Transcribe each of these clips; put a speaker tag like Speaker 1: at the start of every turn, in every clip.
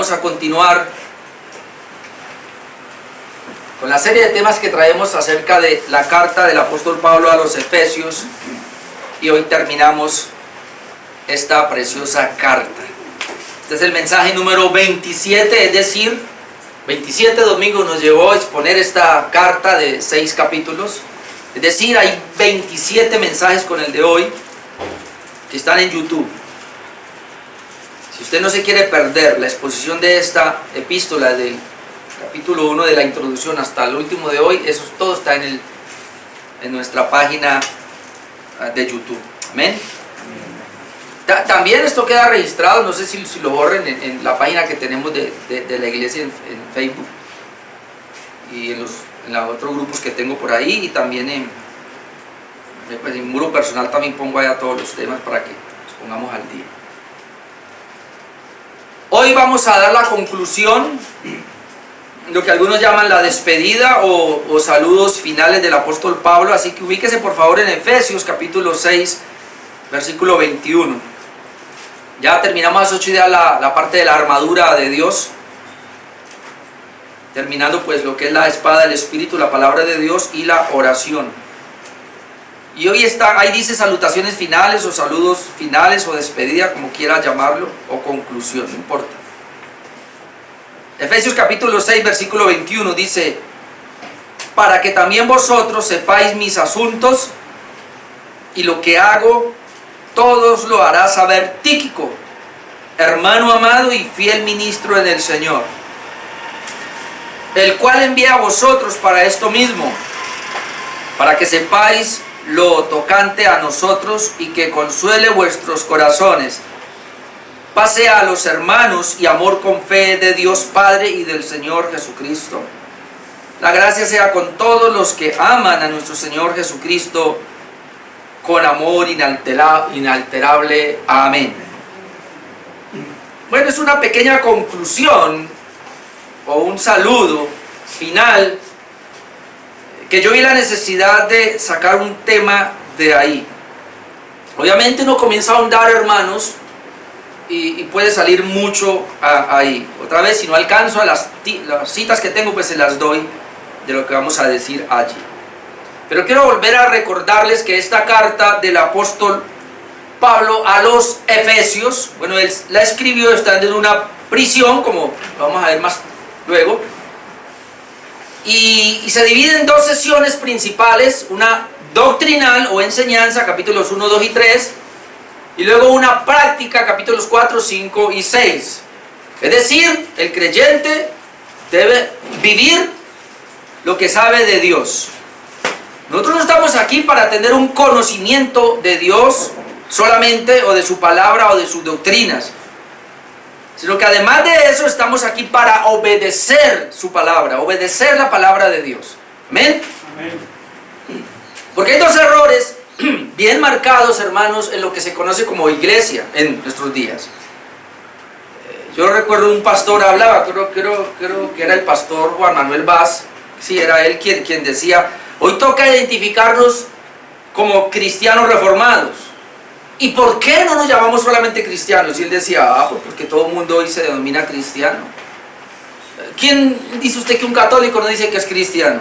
Speaker 1: vamos a continuar con la serie de temas que traemos acerca de la carta del apóstol Pablo a los Efesios, y hoy terminamos esta preciosa carta. Este es el mensaje número 27, es decir, 27 domingos nos llevó a exponer esta carta de 6 capítulos, es decir, hay 27 mensajes con el de hoy que están en YouTube. Si usted no se quiere perder la exposición de esta epístola del capítulo 1 de la introducción hasta el último de hoy, eso todo está en nuestra página de YouTube. Amén. También esto queda registrado, no sé si lo borren, en la página que tenemos de la iglesia en Facebook y en los otros grupos que tengo por ahí, y también en mi muro personal también pongo allá todos los temas para que nos pongamos al día. Hoy vamos a dar la conclusión, lo que algunos llaman la despedida o saludos finales del apóstol Pablo, así que ubíquese por favor en Efesios capítulo 6, versículo 21. Ya terminamos hace 8 días la parte de la armadura de Dios, terminando pues lo que es la espada del Espíritu, la palabra de Dios y la oración. Y hoy ahí dice salutaciones finales o saludos finales o despedida, como quiera llamarlo, o conclusión, no importa. Efesios capítulo 6, versículo 21 dice: para que también vosotros sepáis mis asuntos y lo que hago, todos lo hará saber Tíquico, hermano amado y fiel ministro en el Señor, el cual envía a vosotros para esto mismo, para que sepáis lo tocante a nosotros y que consuele vuestros corazones. Pase a los hermanos y amor con fe de Dios Padre y del Señor Jesucristo. La gracia sea con todos los que aman a nuestro Señor Jesucristo con amor inalterable. Amén. Bueno, es una pequeña conclusión o un saludo final que yo vi la necesidad de sacar un tema de ahí. Obviamente uno comienza a ahondar, hermanos, y puede salir mucho ahí. Otra vez, si no alcanzo a las citas que tengo, pues se las doy de lo que vamos a decir allí. Pero quiero volver a recordarles que esta carta del apóstol Pablo a los Efesios, bueno, él la escribió estando en una prisión, como lo vamos a ver más luego, y se divide en dos sesiones principales: una doctrinal o enseñanza, capítulos 1, 2 y 3, y luego una práctica, capítulos 4, 5 y 6. Es decir, el creyente debe vivir lo que sabe de Dios. Nosotros no estamos aquí para tener un conocimiento de Dios solamente, o de su palabra o de sus doctrinas, sino que además de eso estamos aquí para obedecer su palabra, obedecer la palabra de Dios. Amén. Amén. Porque hay dos errores bien marcados, hermanos, en lo que se conoce como iglesia en nuestros días. Yo recuerdo un pastor hablaba, creo que era el pastor Juan Manuel Vaz, sí, era él quien decía: hoy toca identificarnos como cristianos reformados. ¿Y por qué no nos llamamos solamente cristianos? Y él decía: pues porque todo el mundo hoy se denomina cristiano. ¿Quién dice usted que un católico no dice que es cristiano?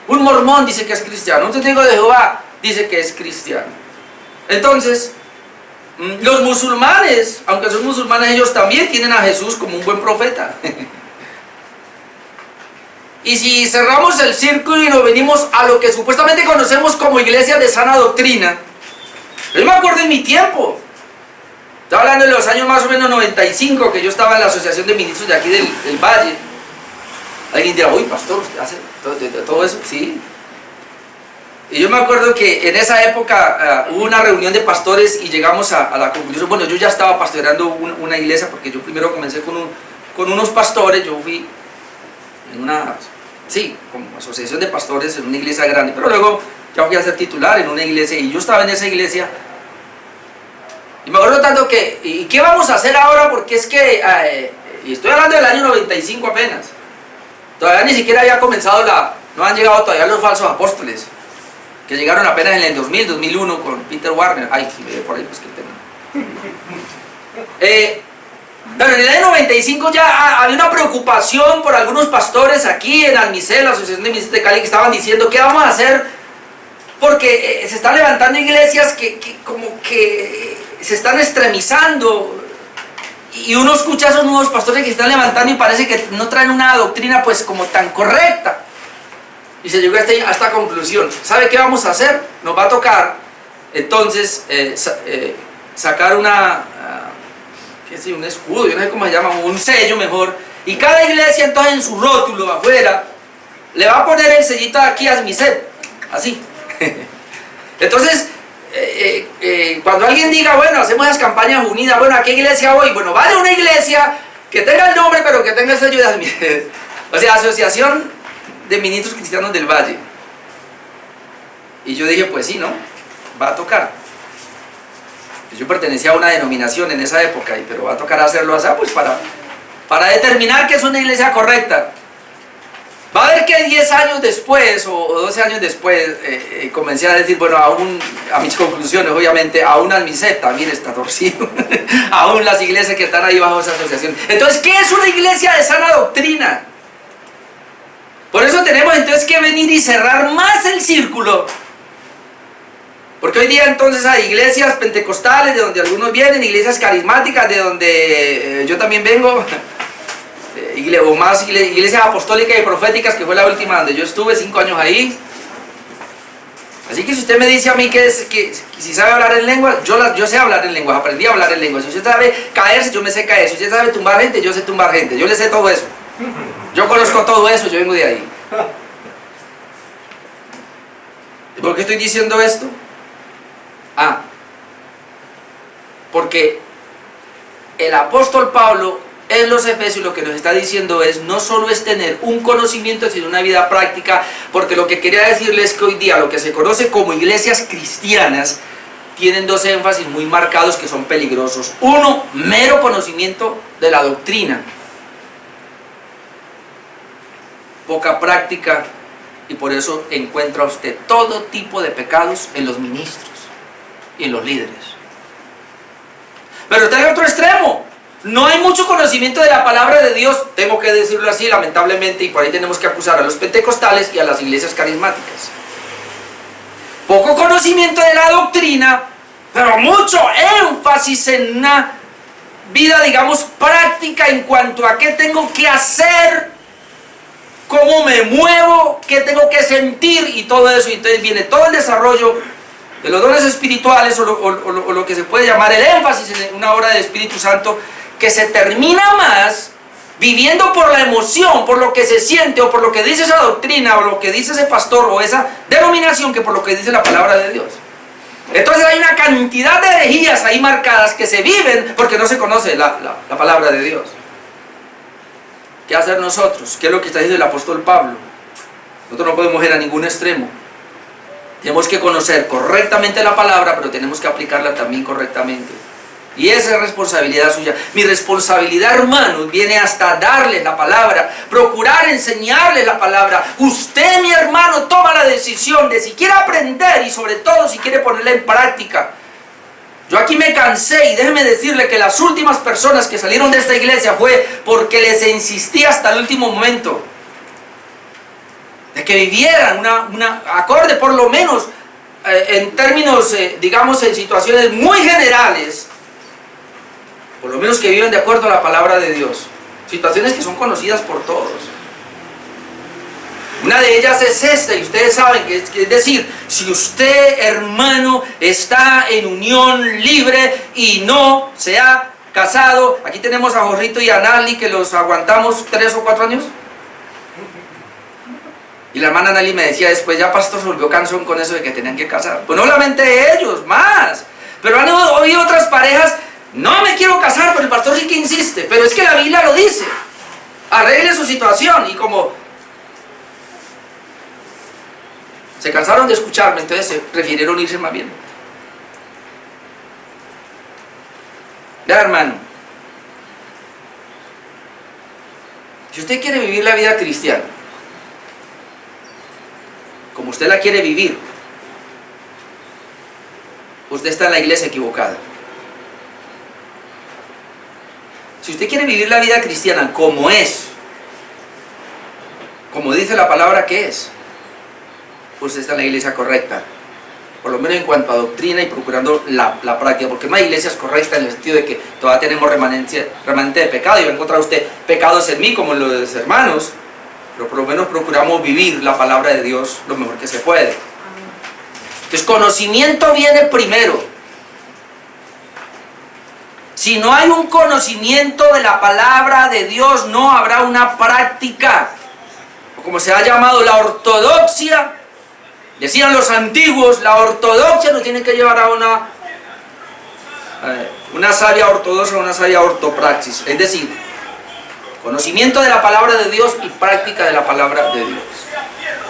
Speaker 1: Un mormón dice que es cristiano. Un testigo de Jehová dice que es cristiano. Entonces, los musulmanes, aunque son musulmanes, ellos también tienen a Jesús como un buen profeta. Y si cerramos el círculo y nos venimos a lo que supuestamente conocemos como iglesia de sana doctrina, yo me acuerdo en mi tiempo, estaba hablando de los años más o menos 95, que yo estaba en la asociación de ministros de aquí del Valle. Alguien dirá: uy, pastor, ¿usted hace todo eso? Sí. Y yo me acuerdo que en esa época hubo una reunión de pastores y llegamos a la conclusión. Bueno, yo ya estaba pastoreando una iglesia, porque yo primero comencé con unos pastores. Yo fui en una, sí, como asociación de pastores en una iglesia grande, pero luego ya fui a ser titular en una iglesia, y yo estaba en esa iglesia. Y me acuerdo tanto que, ¿y qué vamos a hacer ahora? Porque es que, y estoy hablando del año 95 apenas, todavía ni siquiera había comenzado no han llegado todavía los falsos apóstoles, que llegaron apenas en el 2000, 2001 con Peter Warner. Ay, si me ve por ahí, pues que tengo. Pero en el año 95 ya había una preocupación por algunos pastores aquí en Almicel, la Asociación de Ministros de Cali, que estaban diciendo qué vamos a hacer, porque se están levantando iglesias que como que se están extremizando, y uno escucha a esos nuevos pastores que se están levantando y parece que no traen una doctrina pues como tan correcta. Y se llegó a esta conclusión. ¿Sabe qué vamos a hacer? Nos va a tocar entonces sacar qué sé, un escudo, yo no sé cómo se llama, un sello mejor, y cada iglesia entonces en su rótulo afuera le va a poner el sellito aquí a Asmicet, así. Entonces cuando alguien diga, bueno, hacemos las campañas unidas, bueno, ¿a qué iglesia voy? Bueno, vaya a una iglesia que tenga el nombre pero que tenga el sello de Asmicet, o sea, Asociación de Ministros Cristianos del Valle. Y yo dije, pues sí, ¿no? Va a tocar. Yo pertenecía a una denominación en esa época, pero va a tocar hacerlo así, pues para determinar que es una iglesia correcta. Va a ver que 10 años después, o 12 años después, comencé a decir, bueno, a mis conclusiones, obviamente, aún Almicet también está torcido. Aún las iglesias que están ahí bajo esa asociación. Entonces, ¿qué es una iglesia de sana doctrina? Por eso tenemos entonces que venir y cerrar más el círculo. Porque hoy día entonces hay iglesias pentecostales, de donde algunos vienen, iglesias carismáticas, de donde yo también vengo, o más iglesias apostólicas y proféticas, que fue la última donde yo estuve, 5 años ahí. Así que si usted me dice a mí que si sabe hablar en lengua, yo sé hablar en lengua, aprendí a hablar en lengua. Si usted sabe caerse, yo me sé caer. Si usted sabe tumbar gente, yo sé tumbar gente. Yo le sé todo eso. Yo conozco todo eso, yo vengo de ahí. ¿Y por qué estoy diciendo esto? Porque el apóstol Pablo en los Efesios lo que nos está diciendo es, no solo es tener un conocimiento, sino una vida práctica, porque lo que quería decirles es que hoy día lo que se conoce como iglesias cristianas tienen dos énfasis muy marcados que son peligrosos. Uno, mero conocimiento de la doctrina, poca práctica, y por eso encuentra usted todo tipo de pecados en los ministros y en los líderes. Pero está en el otro extremo. No hay mucho conocimiento de la palabra de Dios, tengo que decirlo así, lamentablemente, y por ahí tenemos que acusar a los pentecostales y a las iglesias carismáticas. Poco conocimiento de la doctrina, pero mucho énfasis en una vida, digamos, práctica en cuanto a qué tengo que hacer, cómo me muevo, qué tengo que sentir y todo eso. Y entonces viene todo el desarrollo de los dones espirituales o lo que se puede llamar el énfasis en una obra del Espíritu Santo, que se termina más viviendo por la emoción, por lo que se siente o por lo que dice esa doctrina o lo que dice ese pastor o esa denominación, que por lo que dice la palabra de Dios. Entonces hay una cantidad de herejías ahí marcadas que se viven porque no se conoce la palabra de Dios. ¿Qué hacer nosotros? ¿Qué es lo que está diciendo el apóstol Pablo? Nosotros no podemos ir a ningún extremo. Tenemos que conocer correctamente la palabra, pero tenemos que aplicarla también correctamente. Y esa es responsabilidad suya. Mi responsabilidad, hermanos, viene hasta darles la palabra, procurar enseñarles la palabra. Usted, mi hermano, toma la decisión de si quiere aprender y sobre todo si quiere ponerla en práctica. Yo aquí me cansé y déjeme decirle que las últimas personas que salieron de esta iglesia fue porque les insistí hasta el último momento de que vivieran una acorde, por lo menos en términos, digamos, en situaciones muy generales, por lo menos que vivan de acuerdo a la palabra de Dios. Situaciones que son conocidas por todos. Una de ellas es esta, y ustedes saben que es decir, si usted, hermano, está en unión libre y no se ha casado, aquí tenemos a Jorrito y a Nali que los aguantamos 3 o 4 años. Y la hermana Nali me decía después, ya pastor se volvió cansón con eso de que tenían que casar. Pues no solamente ellos, más. Pero han oído otras parejas, no me quiero casar, pero el pastor sí que insiste. Pero es que la Biblia lo dice. Arregle su situación. Y como se cansaron de escucharme, entonces se prefirieron irse más bien. Ya, hermano, si usted quiere vivir la vida cristiana como usted la quiere vivir, usted está en la iglesia equivocada. Si usted quiere vivir la vida cristiana como es, como dice la palabra que es, pues está en la iglesia correcta. Por lo menos en cuanto a doctrina y procurando la práctica, porque no hay iglesias correctas en el sentido de que todavía tenemos remanente de pecado y va a encontrar usted pecados en mí como en los hermanos, pero por lo menos procuramos vivir la palabra de Dios lo mejor que se puede. Entonces, conocimiento viene primero. Si no hay un conocimiento de la palabra de Dios, no habrá una práctica, o como se ha llamado la ortodoxia. Decían los antiguos, la ortodoxia nos tiene que llevar a una sabia ortodoxa, una sabia ortopraxis. Es decir, conocimiento de la palabra de Dios y práctica de la palabra de Dios.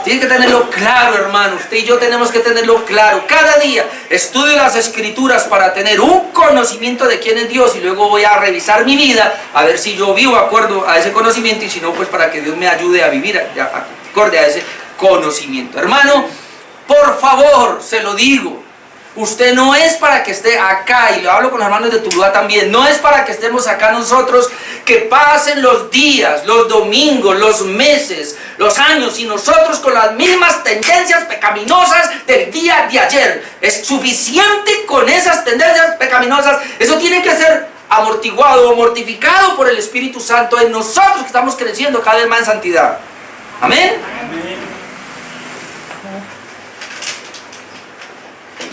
Speaker 1: Tiene que tenerlo claro, hermano. Usted y yo tenemos que tenerlo claro. Cada día estudio las Escrituras para tener un conocimiento de quién es Dios, y luego voy a revisar mi vida a ver si yo vivo de acuerdo a ese conocimiento, y si no, pues para que Dios me ayude a vivir acorde a ese conocimiento. Hermano, por favor, se lo digo, usted no es para que esté acá, y lo hablo con los hermanos de Tuluá también, no es para que estemos acá nosotros, que pasen los días, los domingos, los meses, los años, y nosotros con las mismas tendencias pecaminosas del día de ayer. Es suficiente con esas tendencias pecaminosas. Eso tiene que ser amortiguado o mortificado por el Espíritu Santo en nosotros, que estamos creciendo cada vez más en santidad. Amén. Amén.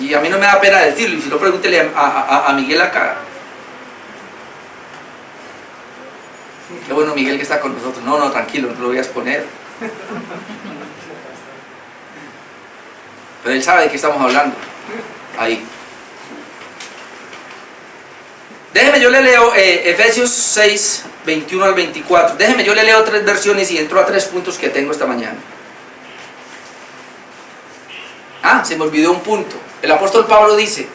Speaker 1: Y a mí no me da pena decirlo, y si no, pregúntele a Miguel acá. Qué bueno Miguel que está con nosotros. No, tranquilo, no lo voy a exponer. Pero él sabe de qué estamos hablando. Ahí. Déjeme, yo le leo Efesios 6, 21 al 24. Déjeme, yo le leo 3 versiones y entro a 3 puntos que tengo esta mañana. Se me olvidó un punto. El apóstol Pablo dice,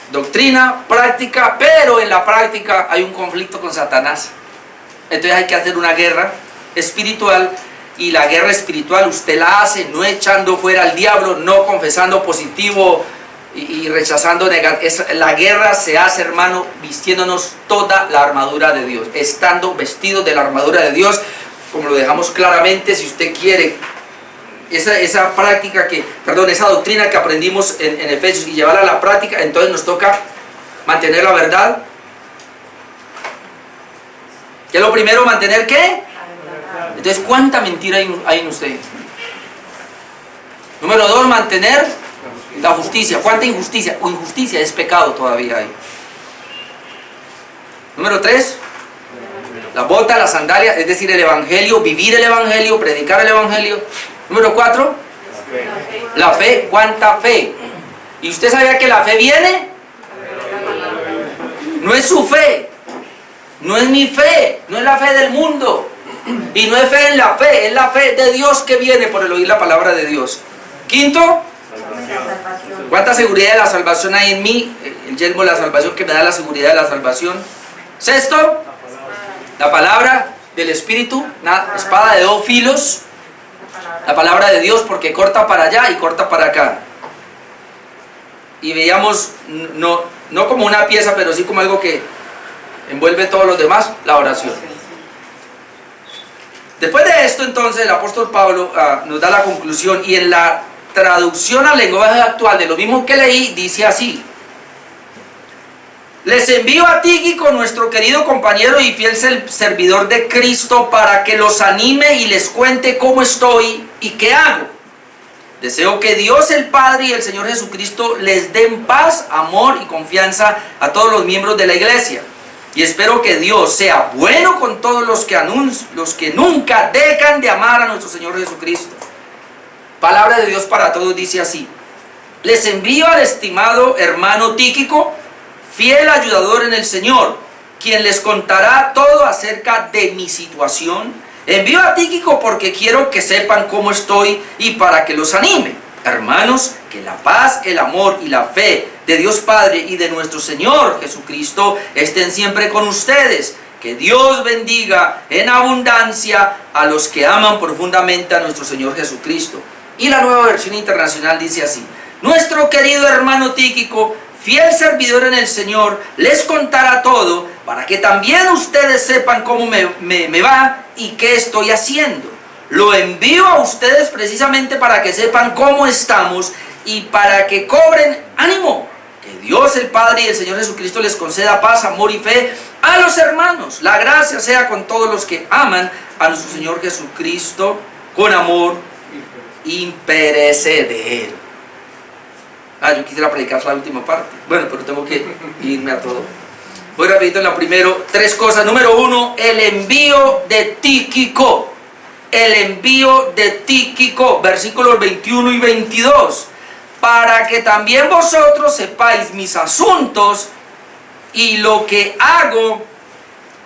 Speaker 1: doctrina, práctica, pero en la práctica hay un conflicto con Satanás. Entonces hay que hacer una guerra espiritual, y la guerra espiritual usted la hace no echando fuera al diablo, no confesando positivo y rechazando negativo. La guerra se hace, hermano, vistiéndonos toda la armadura de Dios, estando vestidos de la armadura de Dios, como lo dejamos claramente. Si usted quiere esa práctica esa doctrina que aprendimos en Efesios y llevarla a la práctica, entonces nos toca mantener la verdad. ¿Qué es lo primero? ¿Mantener qué? Entonces, ¿cuánta mentira hay en usted? Número 2, mantener la justicia. ¿Cuánta injusticia? Injusticia es pecado todavía hay. Número 3, la bota, la sandalia, es decir, el evangelio, vivir el evangelio, predicar el evangelio. Número 4, la fe. ¿Cuánta fe? ¿Y usted sabía que la fe viene? No es su fe, no es mi fe, no es la fe del mundo, y no es fe en la fe, es la fe de Dios que viene por el oír la palabra de Dios. Quinto, ¿cuánta seguridad de la salvación hay en mí? El yelmo de la salvación que me da la seguridad de la salvación. Sexto, la palabra del Espíritu, una espada de 2 filos, la palabra de Dios, porque corta para allá y corta para acá. Y veíamos, no como una pieza, pero sí como algo que envuelve todos los demás, la oración. Después de esto, entonces, el apóstol Pablo nos da la conclusión, y en la traducción al lenguaje actual de lo mismo que leí, dice así: les envío a Tíquico, nuestro querido compañero y fiel servidor de Cristo, para que los anime y les cuente cómo estoy y qué hago. Deseo que Dios el Padre y el Señor Jesucristo les den paz, amor y confianza a todos los miembros de la iglesia. Y espero que Dios sea bueno con todos los que nunca dejan de amar a nuestro Señor Jesucristo. Palabra de Dios para todos dice así: les envío al estimado hermano Tíquico, fiel ayudador en el Señor, quien les contará todo acerca de mi situación. Envío a Tíquico porque quiero que sepan cómo estoy y para que los anime. Hermanos, que la paz, el amor y la fe de Dios Padre y de nuestro Señor Jesucristo estén siempre con ustedes. Que Dios bendiga en abundancia a los que aman profundamente a nuestro Señor Jesucristo. Y la Nueva Versión Internacional dice así: nuestro querido hermano Tíquico, fiel servidor en el Señor, les contará todo, para que también ustedes sepan cómo me va y qué estoy haciendo. Lo envío a ustedes precisamente para que sepan cómo estamos y para que cobren ánimo. Que Dios el Padre y el Señor Jesucristo les conceda paz, amor y fe a los hermanos. La gracia sea con todos los que aman a nuestro Señor Jesucristo con amor imperecedero. Yo quisiera predicar la última parte. Bueno, pero tengo que irme a todo. Voy rapidito en la primero. 3 cosas. Número 1, el envío de Tíquico. El envío de Tíquico. Versículos 21 y 22. Para que también vosotros sepáis mis asuntos y lo que hago,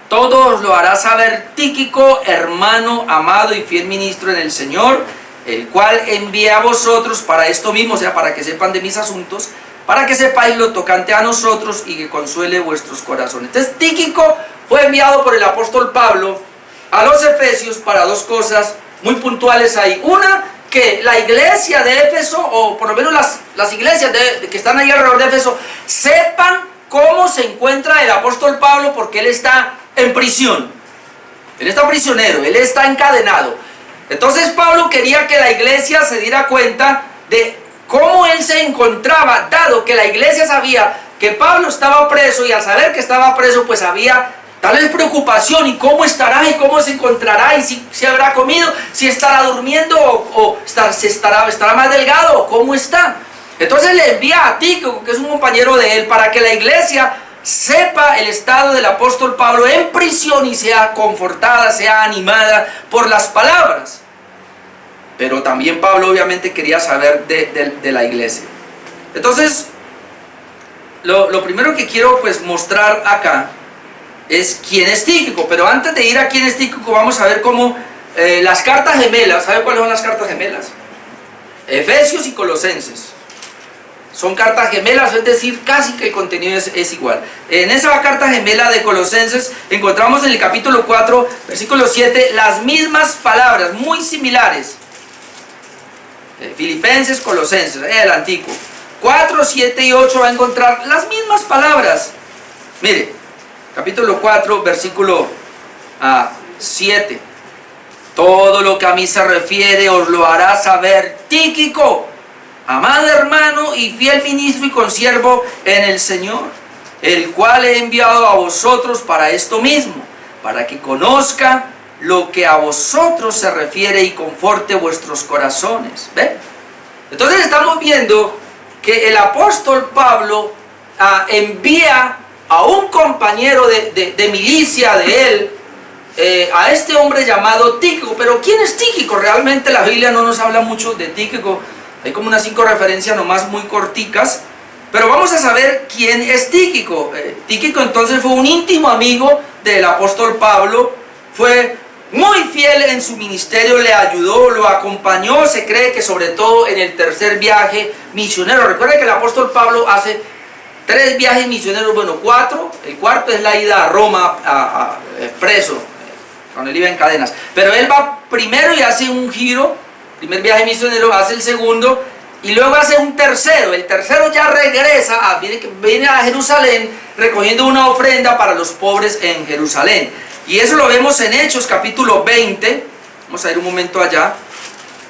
Speaker 1: todo os lo hará saber Tíquico, hermano amado y fiel ministro en el Señor, el cual envié a vosotros para esto mismo, o sea, para que sepan de mis asuntos, para que sepáis lo tocante a nosotros y que consuele vuestros corazones. Entonces Tíquico fue enviado por el apóstol Pablo a los Efesios para 2 cosas muy puntuales ahí. Una, que la iglesia de Éfeso, o por lo menos las iglesias que están ahí alrededor de Éfeso, sepan cómo se encuentra el apóstol Pablo, porque él está en prisión. Él está prisionero, él está encadenado. Entonces Pablo quería que la iglesia se diera cuenta de cómo él se encontraba, dado que la iglesia sabía que Pablo estaba preso, y al saber que estaba preso, pues había tal vez preocupación, y cómo estará, y cómo se encontrará, y si habrá comido, si estará durmiendo, o estará más delgado, o cómo está. Entonces le envía a Tíquico, que es un compañero de él, para que la iglesia sepa el estado del apóstol Pablo en prisión y sea confortada, sea animada por las palabras. Pero también Pablo obviamente quería saber de la iglesia. Entonces, lo primero que quiero pues mostrar acá es quién es Tíquico. Pero antes de ir a quién es Tíquico, vamos a ver cómo las cartas gemelas. ¿Sabe cuáles son las cartas gemelas? Efesios y Colosenses. Son cartas gemelas, es decir, casi que el contenido es igual. En esa carta gemela de Colosenses encontramos en el capítulo 4, versículo 7, las mismas palabras, muy similares. Filipenses, Colosenses, el antiguo. 4, 7 y 8 va a encontrar las mismas palabras. Mire, capítulo 4, versículo 7. Todo lo que a mí se refiere os lo hará saber Tíquico, amado hermano y fiel ministro y consiervo en el Señor, el cual he enviado a vosotros para esto mismo, para que conozca lo que a vosotros se refiere y conforte vuestros corazones. ¿Ve? Entonces estamos viendo que el apóstol Pablo envía a un compañero de milicia de él, a este hombre llamado Tíquico. Pero ¿quién es Tíquico? Realmente la Biblia no nos habla mucho de Tíquico. Hay como unas 5 referencias nomás muy corticas, pero vamos a saber quién es Tíquico. Tíquico entonces fue un íntimo amigo del apóstol Pablo, fue muy fiel en su ministerio, le ayudó, lo acompañó, se cree que sobre todo en el tercer viaje misionero. Recuerden que el apóstol Pablo hace 3 viajes misioneros, bueno 4, el cuarto es la ida a Roma preso, cuando él iba en cadenas, pero él va primero y hace un giro. Primer viaje misionero, hace el segundo y luego hace un tercero. El tercero ya regresa, viene a Jerusalén recogiendo una ofrenda para los pobres en Jerusalén. Y eso lo vemos en Hechos capítulo 20. Vamos a ir un momento allá.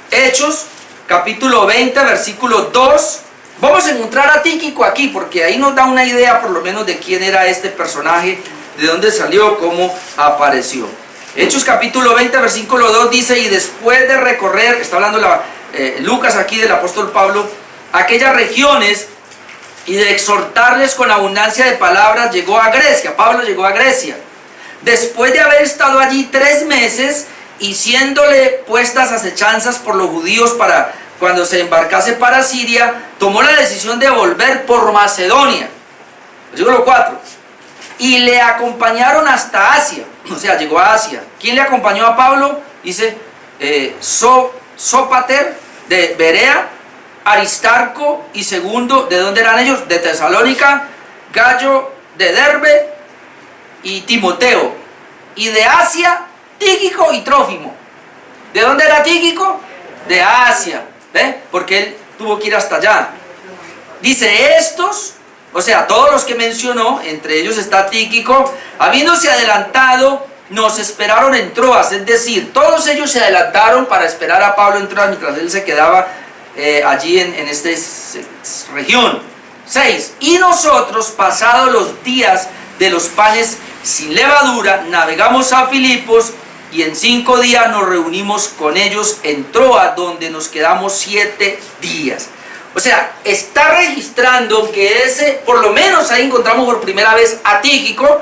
Speaker 1: Hechos capítulo 20, versículo 2. Vamos a encontrar a Tíquico aquí, porque ahí nos da una idea por lo menos de quién era este personaje, de dónde salió, cómo apareció. Hechos capítulo 20, versículo 2 dice: y después de recorrer, está hablando Lucas aquí del apóstol Pablo, aquellas regiones, y de exhortarles con abundancia de palabras, llegó a Grecia. Pablo llegó a Grecia. Después de haber estado allí 3 meses, y siéndole puestas acechanzas por los judíos para cuando se embarcase para Siria, tomó la decisión de volver por Macedonia. Versículo 4. Y le acompañaron hasta Asia, o sea, llegó a Asia. ¿Quién le acompañó a Pablo? Dice Sópater de Berea, Aristarco y Segundo. ¿De dónde eran ellos? De Tesalónica, Gallo de Derbe y Timoteo. Y de Asia, Tíquico y Trófimo. ¿De dónde era Tíquico? De Asia, ¿ve? Porque él tuvo que ir hasta allá. Dice estos, o sea, todos los que mencionó, entre ellos está Tíquico, habiéndose adelantado, nos esperaron en Troas, es decir, todos ellos se adelantaron para esperar a Pablo en Troas mientras él se quedaba allí en esta región. 6. Y nosotros, pasados los días de los panes sin levadura, navegamos a Filipos y en 5 días nos reunimos con ellos en Troas, donde nos quedamos 7 días. O sea, está registrando que por lo menos ahí encontramos por primera vez a Tíquico.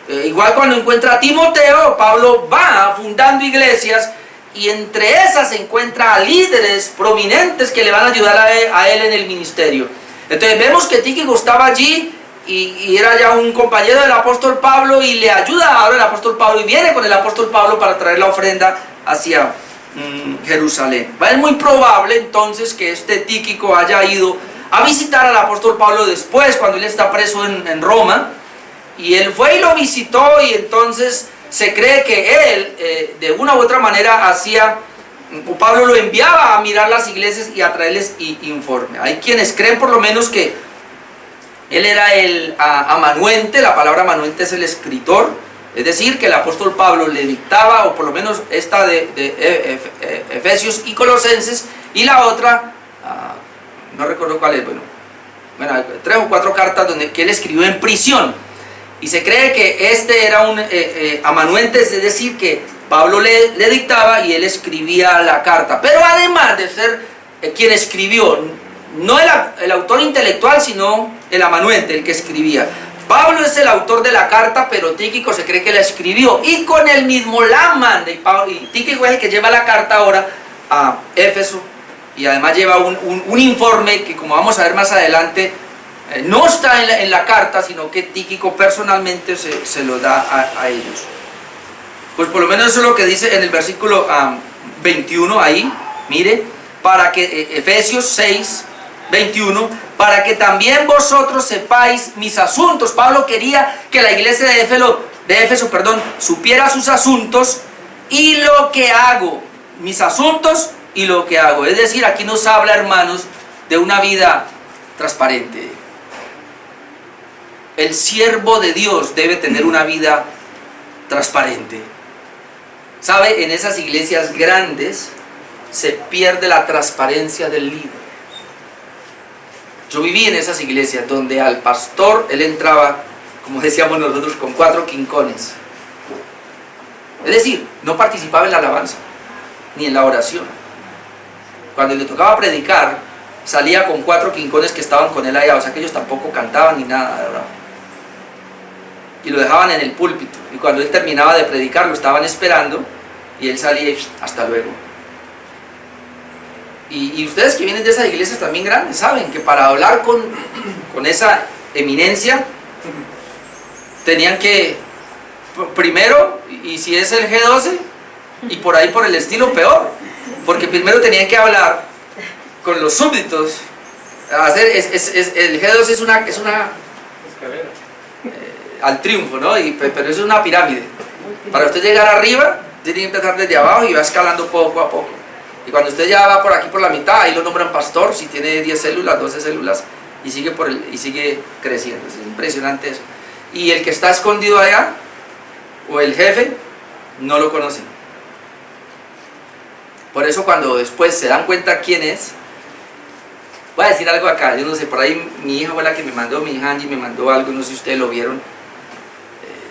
Speaker 1: Igual cuando encuentra a Timoteo, Pablo va fundando iglesias y entre esas se encuentra a líderes prominentes que le van a ayudar a él en el ministerio. Entonces vemos que Tíquico estaba allí y era ya un compañero del apóstol Pablo y le ayuda ahora el apóstol Pablo y viene con el apóstol Pablo para traer la ofrenda hacia Jerusalén. Es muy probable entonces que este Tíquico haya ido a visitar al apóstol Pablo después, cuando él está preso en Roma, y él fue y lo visitó, y entonces se cree que él de una u otra manera Pablo lo enviaba a mirar las iglesias y a traerles informe. Hay quienes creen por lo menos que él era el amanuente. La palabra amanuente es el escritor, es decir, que el apóstol Pablo le dictaba, o por lo menos esta de Efesios y Colosenses, y la otra, no recuerdo cuál es, bueno, 3 o 4 cartas que él escribió en prisión. Y se cree que este era un amanuente, es decir, que Pablo le dictaba y él escribía la carta. Pero además de ser quien escribió, no el autor intelectual, sino el amanuente, el que escribía. Pablo es el autor de la carta, pero Tíquico se cree que la escribió. Y con el mismo la manda. Y Tíquico es el que lleva la carta ahora a Éfeso. Y además lleva un informe que, como vamos a ver más adelante, no está en la carta, sino que Tíquico personalmente se lo da a ellos. Pues por lo menos eso es lo que dice en el versículo 21 ahí, mire, para que Efesios 6, 21, para que también vosotros sepáis mis asuntos. Pablo quería que la iglesia de Éfeso, supiera sus asuntos y lo que hago, mis asuntos y lo que hago. Es decir, aquí nos habla, hermanos, de una vida transparente. El siervo de Dios debe tener una vida transparente. ¿Sabe? En esas iglesias grandes se pierde la transparencia del líder. Yo viví en esas iglesias donde al pastor, él entraba, como decíamos nosotros, con 4 quincones. Es decir, no participaba en la alabanza, ni en la oración. Cuando le tocaba predicar, salía con 4 quincones que estaban con él allá, o sea que ellos tampoco cantaban ni nada, ¿verdad? Y lo dejaban en el púlpito, y cuando él terminaba de predicar lo estaban esperando y él salía y hasta luego. Y ustedes que vienen de esas iglesias también grandes saben que para hablar con esa eminencia tenían que primero, y si es el G12 y por ahí por el estilo, peor, porque primero tenían que hablar con los súbditos. El G12 es una escalera al triunfo, ¿no? Pero eso es una pirámide. Para usted llegar arriba, tiene que empezar desde abajo y va escalando poco a poco. Y cuando usted ya va por aquí por la mitad, ahí lo nombran pastor, si tiene 10 células, 12 células, y sigue creciendo. Es impresionante eso. Y el que está escondido allá, o el jefe, no lo conocen. Por eso cuando después se dan cuenta quién es, voy a decir algo acá, yo no sé, por ahí mi hija fue la que me mandó, mi hija Angie me mandó algo, no sé si ustedes lo vieron.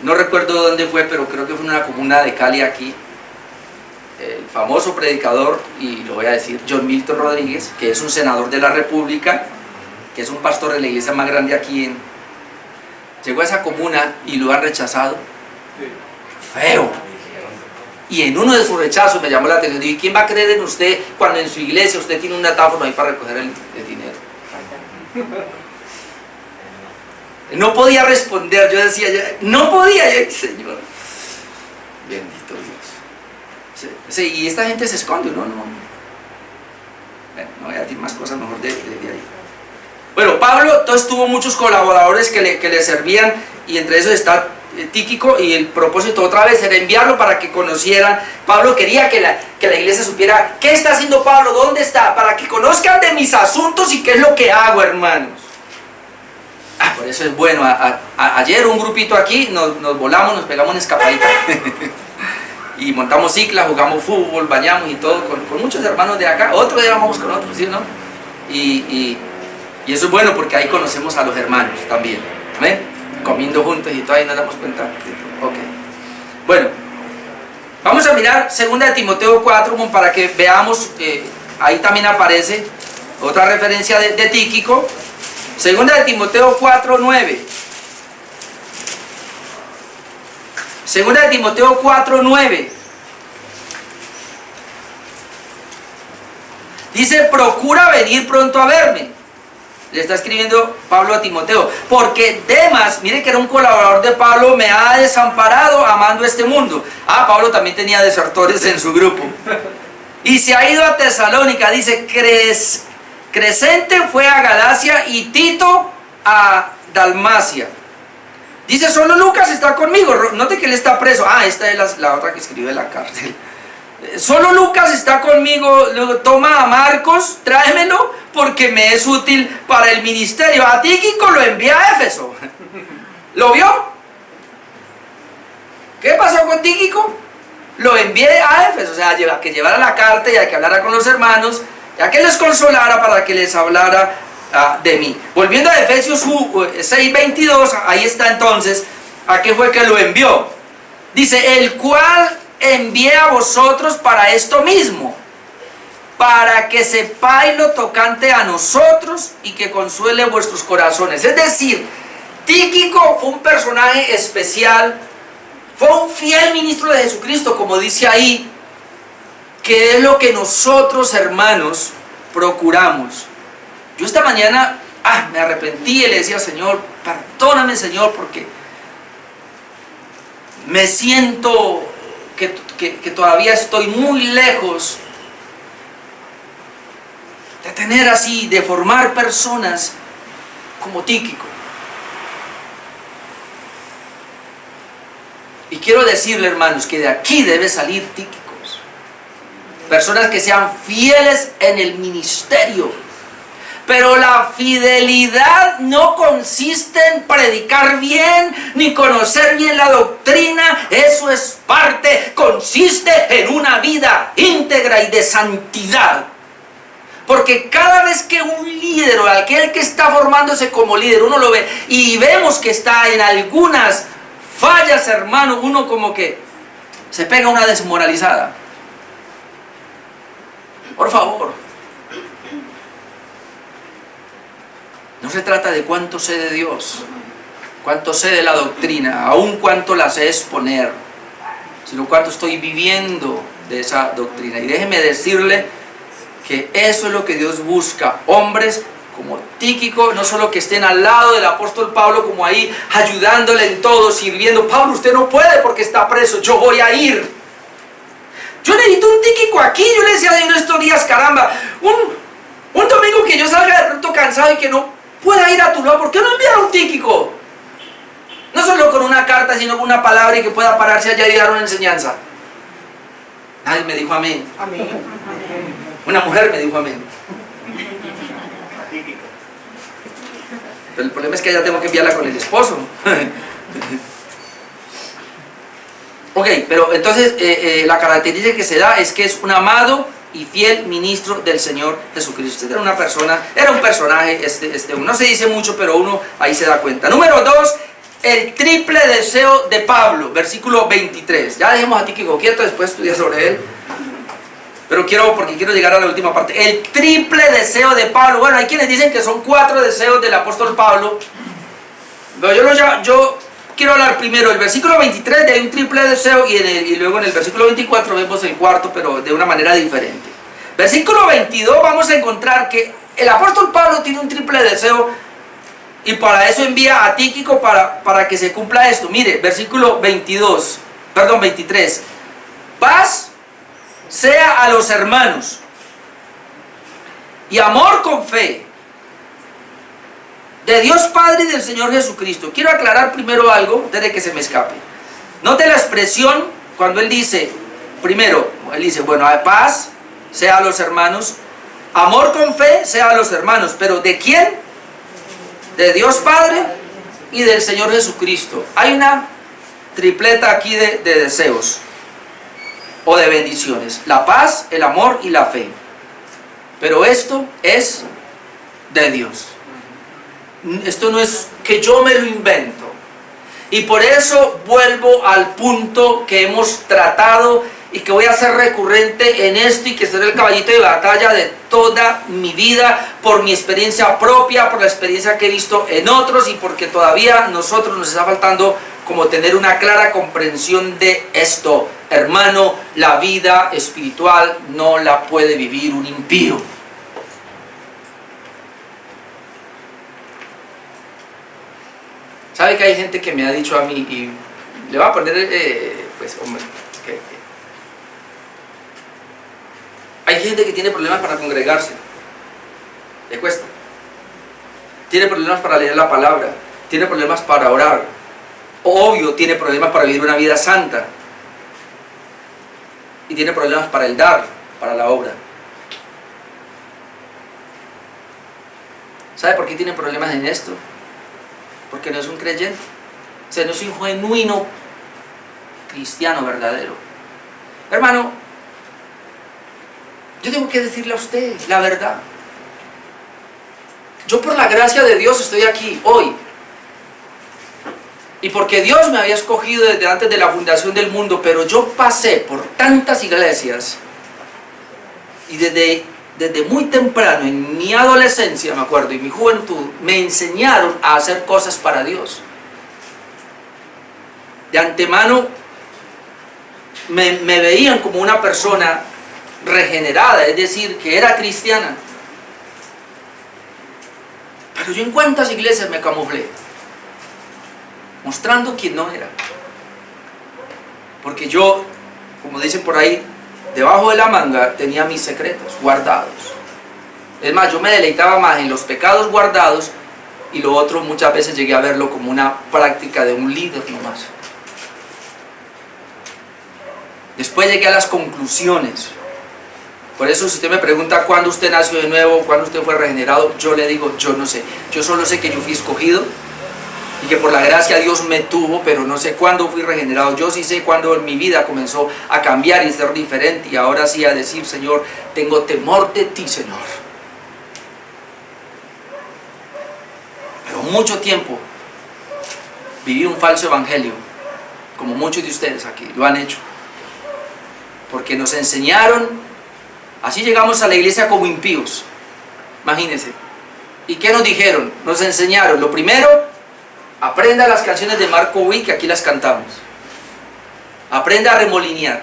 Speaker 1: No recuerdo dónde fue, pero creo que fue en una comuna de Cali aquí. El famoso predicador, y lo voy a decir, John Milton Rodríguez, que es un senador de la República, que es un pastor de la iglesia más grande aquí llegó a esa comuna y lo han rechazado. Feo. Y en uno de sus rechazos me llamó la atención. ¿Y quién va a creer en usted cuando en su iglesia usted tiene un datáfono ahí para recoger el dinero? No podía responder, yo decía, no podía, Señor. Bendito Dios. Sí, y esta gente se esconde, ¿no? Bueno, no voy a decir más cosas mejor de ahí. Bueno, Pablo entonces tuvo muchos colaboradores que le servían, y entre esos está Tíquico, y el propósito otra vez era enviarlo para que conocieran. Pablo quería que la iglesia supiera qué está haciendo Pablo, dónde está, para que conozcan de mis asuntos y qué es lo que hago, hermanos. Por eso es bueno. Ayer un grupito aquí nos volamos, nos pegamos una escapadita. Y montamos cicla, jugamos fútbol, bañamos y todo con muchos hermanos de acá. Otro día vamos con otros, ¿sí o no? Y eso es bueno porque ahí conocemos a los hermanos también. ¿Ven? Comiendo juntos y todavía nos damos cuenta. Ok. Bueno, vamos a mirar 2 de Timoteo 4 como para que veamos, ahí también aparece otra referencia de Tíquico. 2 de Timoteo 4, 9. 2 de Timoteo 4, 9. Dice, procura venir pronto a verme. Le está escribiendo Pablo a Timoteo. Porque Demas, mire que era un colaborador de Pablo, me ha desamparado amando este mundo. Ah, Pablo también tenía desertores en su grupo. Y se ha ido a Tesalónica. Dice, Crescente fue a Galacia y Tito a Dalmacia. Dice, solo Lucas está conmigo. Note que él está preso. Ah, esta es la otra que escribió en la cárcel. Solo Lucas está conmigo. Luego, toma a Marcos, tráemelo porque me es útil para el ministerio. A Tíquico lo envié a Éfeso. ¿Lo vio? ¿Qué pasó con Tíquico? Lo envié a Éfeso, o sea, a que llevara la carta y a que hablara con los hermanos, a que les consolara para que les hablara de mí. Volviendo a Efesios 6:22, ahí está entonces, ¿a qué fue que lo envió? Dice, el cual envié a vosotros para esto mismo, para que sepáis lo tocante a nosotros y que consuele vuestros corazones. Es decir, Tíquico fue un personaje especial, fue un fiel ministro de Jesucristo, como dice ahí, que es lo que nosotros, hermanos, procuramos. Yo esta mañana, me arrepentí y le decía, Señor, perdóname, Señor, porque me siento que todavía estoy muy lejos de tener así, de formar personas como Tíquico. Y quiero decirle, hermanos, que de aquí debe salir Tíquicos. Personas que sean fieles en el ministerio. Pero la fidelidad no consiste en predicar bien, ni conocer bien la doctrina. Eso es parte, consiste en una vida íntegra y de santidad. Porque cada vez que un líder o aquel que está formándose como líder, uno lo ve y vemos que está en algunas fallas, hermano, uno como que se pega una desmoralizada. Por favor. No se trata de cuánto sé de Dios, cuánto sé de la doctrina, aún cuánto la sé exponer, sino cuánto estoy viviendo de esa doctrina. Y déjeme decirle que eso es lo que Dios busca. Hombres como Tíquico, no solo que estén al lado del apóstol Pablo, como ahí ayudándole en todo, sirviendo. Pablo, usted no puede porque está preso, yo voy a ir. Yo necesito un Tíquico aquí. Yo le decía a Dios estos días, caramba, un domingo que yo salga de pronto cansado y que no pueda ir a tu lado. ¿Por qué no enviar a un Tíquico? No solo con una carta, sino con una palabra y que pueda pararse allá y dar una enseñanza. Nadie me dijo amén.
Speaker 2: Amén.
Speaker 1: Una mujer me dijo amén. Pero el problema es que ya tengo que enviarla con el esposo. Ok, pero entonces la característica que se da es que es un amado y fiel ministro del Señor Jesucristo. Era una persona, era un personaje, no se dice mucho, pero uno ahí se da cuenta. Número 2, el triple deseo de Pablo, versículo 23. Ya dejemos a Tíquico quieto, después estudia sobre él. Pero porque quiero llegar a la última parte. El triple deseo de Pablo. Bueno, hay quienes dicen que son 4 deseos del apóstol Pablo. Pero yo quiero hablar primero del versículo 23, de un triple deseo, y luego en el versículo 24 vemos el cuarto, pero de una manera diferente. Versículo 22 vamos a encontrar que el apóstol Pablo tiene un triple deseo, y para eso envía a Tíquico para que se cumpla esto. Mire, versículo 23. Paz sea a los hermanos, y amor con fe, de Dios Padre y del Señor Jesucristo. Quiero aclarar primero algo, antes de que se me escape. Note la expresión cuando él dice, primero, él dice, bueno, paz sea a los hermanos, amor con fe sea a los hermanos, pero ¿de quién? De Dios Padre y del Señor Jesucristo. Hay una tripleta aquí de deseos o de bendiciones: la paz, el amor y la fe. Pero esto es de Dios. Esto no es que yo me lo invento. Y por eso vuelvo al punto que hemos tratado y que voy a ser recurrente en esto, y que será el caballito de batalla de toda mi vida, por mi experiencia propia, por la experiencia que he visto en otros, y porque todavía a nosotros nos está faltando como tener una clara comprensión de esto. Hermano, la vida espiritual no la puede vivir un impío. ¿Sabe que hay gente que me ha dicho a mí, y le voy a poner, pues, hombre, hay gente que tiene problemas para congregarse, le cuesta, tiene problemas para leer la palabra, tiene problemas para orar, obvio, tiene problemas para vivir una vida santa, y tiene problemas para el dar, para la obra. ¿Sabe por qué tiene problemas en esto? Porque no es un creyente, o sea, no es un genuino cristiano verdadero. Hermano, yo tengo que decirle a usted la verdad. Yo, por la gracia de Dios, estoy aquí hoy, y porque Dios me había escogido desde antes de la fundación del mundo. Pero yo pasé por tantas iglesias, y desde muy temprano, en mi adolescencia, me acuerdo, y mi juventud, me enseñaron a hacer cosas para Dios. De antemano me veían como una persona regenerada, es decir, que era cristiana. Pero yo en cuántas iglesias me camuflé, mostrando quién no era. Porque yo, como dicen por ahí, debajo de la manga tenía mis secretos guardados. Es más, yo me deleitaba más en los pecados guardados, y lo otro muchas veces llegué a verlo como una práctica de un líder nomás. Después llegué a las conclusiones. Por eso, si usted me pregunta cuándo usted nació de nuevo, cuándo usted fue regenerado, yo le digo, yo no sé. Yo solo sé que yo fui escogido y que por la gracia Dios me tuvo, pero no sé cuándo fui regenerado. Yo sí sé cuándo mi vida comenzó a cambiar y ser diferente, y ahora sí a decir: Señor, tengo temor de ti, Señor. Pero mucho tiempo viví un falso evangelio, como muchos de ustedes aquí lo han hecho, porque nos enseñaron. Así llegamos a la iglesia como impíos, imagínense. ¿Y qué nos dijeron? Nos enseñaron, lo primero: aprenda las canciones de Marco Witt, que aquí las cantamos. Aprenda a remolinear.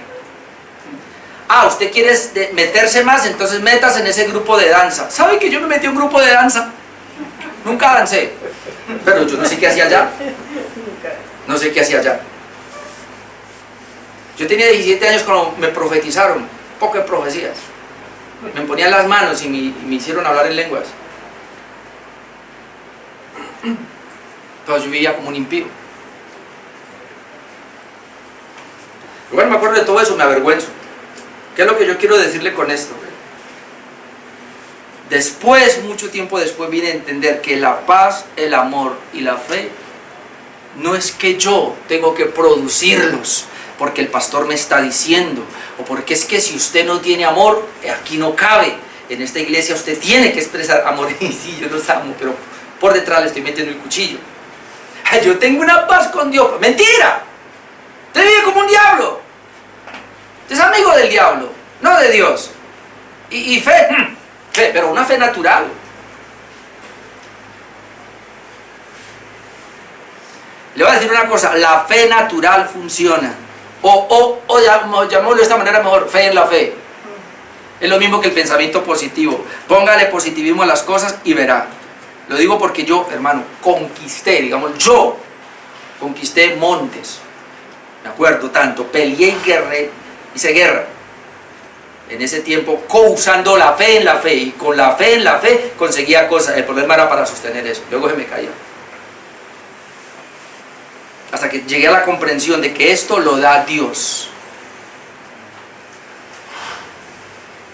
Speaker 1: Ah, ¿usted quiere meterse más? Entonces métase en ese grupo de danza. ¿Sabe que yo me metí en un grupo de danza? Nunca dancé, pero yo no sé qué hacía allá. No sé qué hacía allá. Yo tenía 17 años cuando me profetizaron, poco de profecías. Me ponían las manos y me hicieron hablar en lenguas. Entonces yo vivía como un impío. Bueno, me acuerdo de todo eso, me avergüenzo. ¿Qué es lo que yo quiero decirle con esto? Después, mucho tiempo después, vine a entender que la paz, el amor y la fe no es que yo tengo que producirlos porque el pastor me está diciendo, o porque es que si usted no tiene amor, aquí no cabe. En esta iglesia usted tiene que expresar amor. Y sí, yo los amo, pero por detrás le estoy metiendo el cuchillo. Yo tengo una paz con Dios. ¡Mentira! Usted vive como un diablo. Usted es amigo del diablo, no de Dios. Y fe, pero una fe natural. Le voy a decir una cosa: la fe natural funciona. O llamémoslo de esta manera mejor: fe en la fe. Es lo mismo que el pensamiento positivo. Póngale positivismo a las cosas y verá. Lo digo porque yo, hermano, conquisté, digamos, yo conquisté montes. Me acuerdo tanto, peleé y guerré, hice guerra. En ese tiempo, usando la fe en la fe, y con la fe en la fe conseguía cosas. El problema era para sostener eso. Luego se me caía. Hasta que llegué a la comprensión de que esto lo da Dios.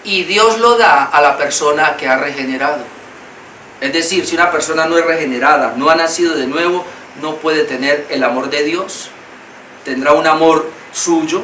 Speaker 1: Y Dios lo da a la persona que ha regenerado. Es decir, si una persona no es regenerada, no ha nacido de nuevo, no puede tener el amor de Dios. Tendrá un amor suyo,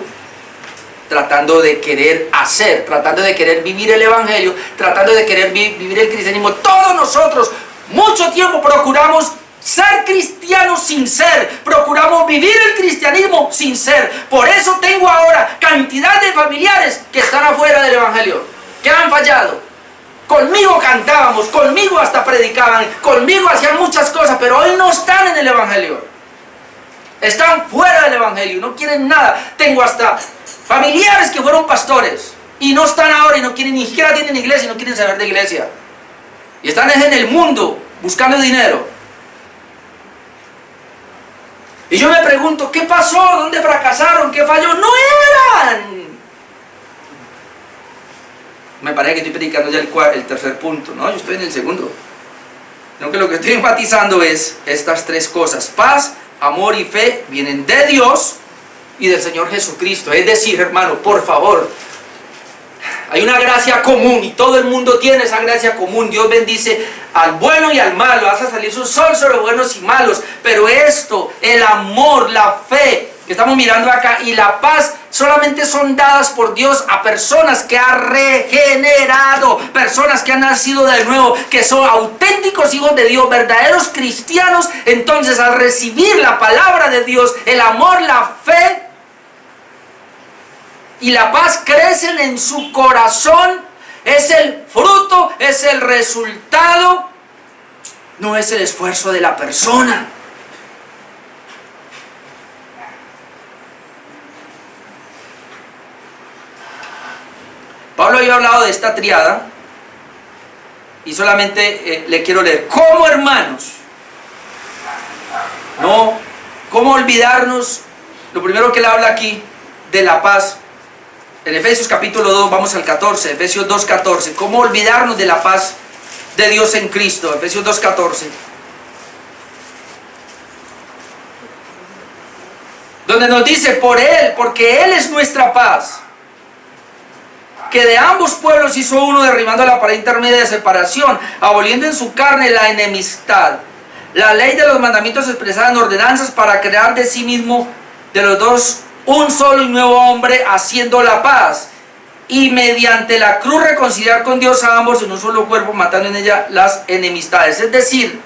Speaker 1: tratando de querer hacer, tratando de querer vivir el evangelio, tratando de querer vivir el cristianismo. Todos nosotros mucho tiempo procuramos ser cristianos sin ser, procuramos vivir el cristianismo sin ser. Por eso tengo ahora cantidad de familiares que están afuera del evangelio, que han fallado. Conmigo cantábamos, conmigo hasta predicaban, conmigo hacían muchas cosas, pero hoy no están en el evangelio. Están fuera del evangelio, no quieren nada. Tengo hasta familiares que fueron pastores y no están ahora y no quieren, ni siquiera tienen iglesia y no quieren saber de iglesia. Y están en el mundo buscando dinero. Y yo me pregunto, ¿qué pasó? ¿Dónde fracasaron? ¿Qué falló? ¡No eran! Me parece que estoy predicando ya el tercer punto, ¿no? Yo estoy en el segundo. Creo que lo que estoy enfatizando es estas tres cosas. Paz, amor y fe vienen de Dios y del Señor Jesucristo. Es decir, hermano, por favor, hay una gracia común y todo el mundo tiene esa gracia común. Dios bendice al bueno y al malo, hace salir su sol sobre buenos y malos. Pero esto, el amor, la fe que estamos mirando acá y la paz solamente son dadas por Dios a personas que ha regenerado, personas que han nacido de nuevo, que son auténticos hijos de Dios, verdaderos cristianos. Entonces, al recibir la palabra de Dios, el amor, la fe y la paz crecen en su corazón. Es el fruto, es el resultado, no es el esfuerzo de la persona. Pablo había hablado de esta triada y solamente le quiero leer. Como hermanos, no, ¿cómo olvidarnos? Lo primero que él habla aquí de la paz, en Efesios capítulo 2, vamos al 14, Efesios 2, 14. ¿Cómo olvidarnos de la paz de Dios en Cristo? Efesios 2, 14. Donde nos dice, por Él, porque Él es nuestra paz, que de ambos pueblos hizo uno, derribando la pared intermedia de separación, aboliendo en su carne la enemistad. La ley de los mandamientos expresada en ordenanzas, para crear de sí mismo, de los dos, un solo y nuevo hombre, haciendo la paz, y mediante la cruz reconciliar con Dios a ambos en un solo cuerpo, matando en ella las enemistades. Es decir,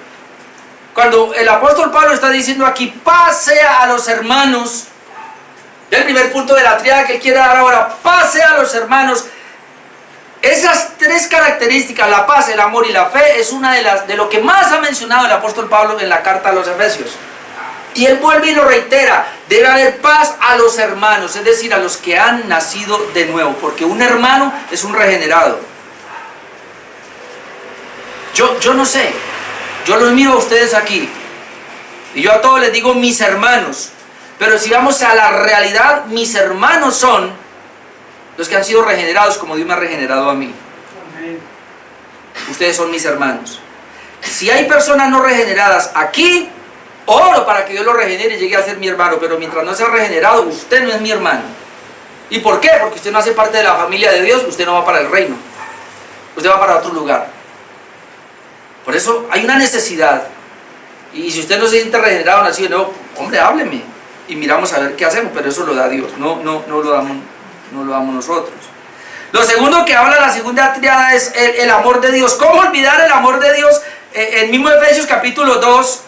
Speaker 1: cuando el apóstol Pablo está diciendo aquí, paz sea a los hermanos, el primer punto de la tríada que él quiere dar ahora, paz sea a los hermanos. Esas tres características, la paz, el amor y la fe, es una de lo que más ha mencionado el apóstol Pablo en la carta a los Efesios. Y él vuelve y lo reitera, debe haber paz a los hermanos, es decir, a los que han nacido de nuevo, porque un hermano es un regenerado. Yo no sé, yo los miro a ustedes aquí, y yo a todos les digo mis hermanos, pero si vamos a la realidad, mis hermanos son los que han sido regenerados como Dios me ha regenerado a mí. Ustedes son mis hermanos. Si hay personas no regeneradas aquí, oro para que Dios lo regenere y llegue a ser mi hermano, pero mientras no sea regenerado, usted no es mi hermano. ¿Y por qué? Porque usted no hace parte de la familia de Dios, usted no va para el reino, usted va para otro lugar. Por eso hay una necesidad, y si usted no se siente regenerado, nacido de nuevo, hombre, hábleme y miramos a ver qué hacemos, pero eso lo da Dios, no lo damos nosotros. Lo segundo que habla la segunda triada es el amor de Dios. ¿Cómo olvidar el amor de Dios? El mismo Efesios capítulo 2,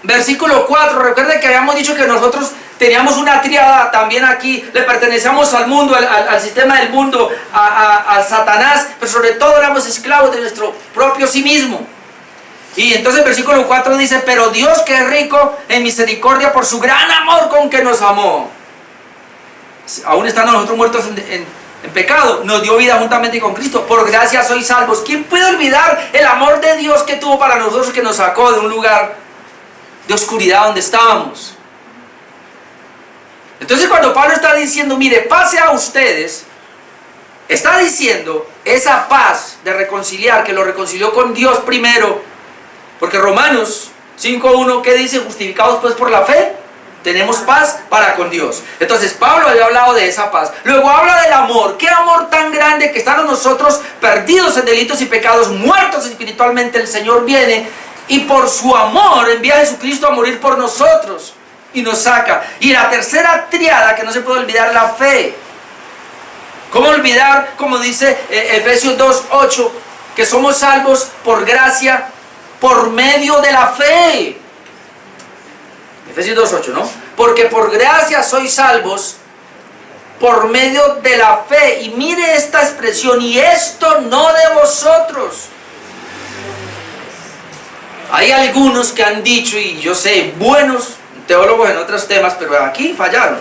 Speaker 1: versículo 4. Recuerden que habíamos dicho que nosotros teníamos una triada también aquí, le pertenecíamos al mundo, al sistema del mundo, a Satanás, pero sobre todo éramos esclavos de nuestro propio sí mismo. Y entonces el versículo 4 dice, pero Dios, que es rico en misericordia por su gran amor con que nos amó, aún estando nosotros muertos en pecado, nos dio vida juntamente con Cristo, por gracia sois salvos. ¿Quién puede olvidar el amor de Dios que tuvo para nosotros, que nos sacó de un lugar de oscuridad donde estábamos? Entonces cuando Pablo está diciendo, mire, paz a ustedes, está diciendo esa paz de reconciliar, que lo reconcilió con Dios primero, porque Romanos 5.1, ¿qué dice? Justificados pues por la fe, tenemos paz para con Dios. Entonces Pablo había hablado de esa paz. Luego habla del amor. Qué amor tan grande, que estando nosotros perdidos en delitos y pecados, muertos espiritualmente, el Señor viene y por su amor envía a Jesucristo a morir por nosotros y nos saca. Y la tercera triada que no se puede olvidar, la fe. ¿Cómo olvidar, como dice Efesios 2:8, que somos salvos por gracia, por medio de la fe? Efesios 2:8, ¿no? Porque por gracia sois salvos por medio de la fe. Y mire esta expresión, y esto no de vosotros. Hay algunos que han dicho, y yo sé, buenos teólogos en otros temas, pero aquí fallaron.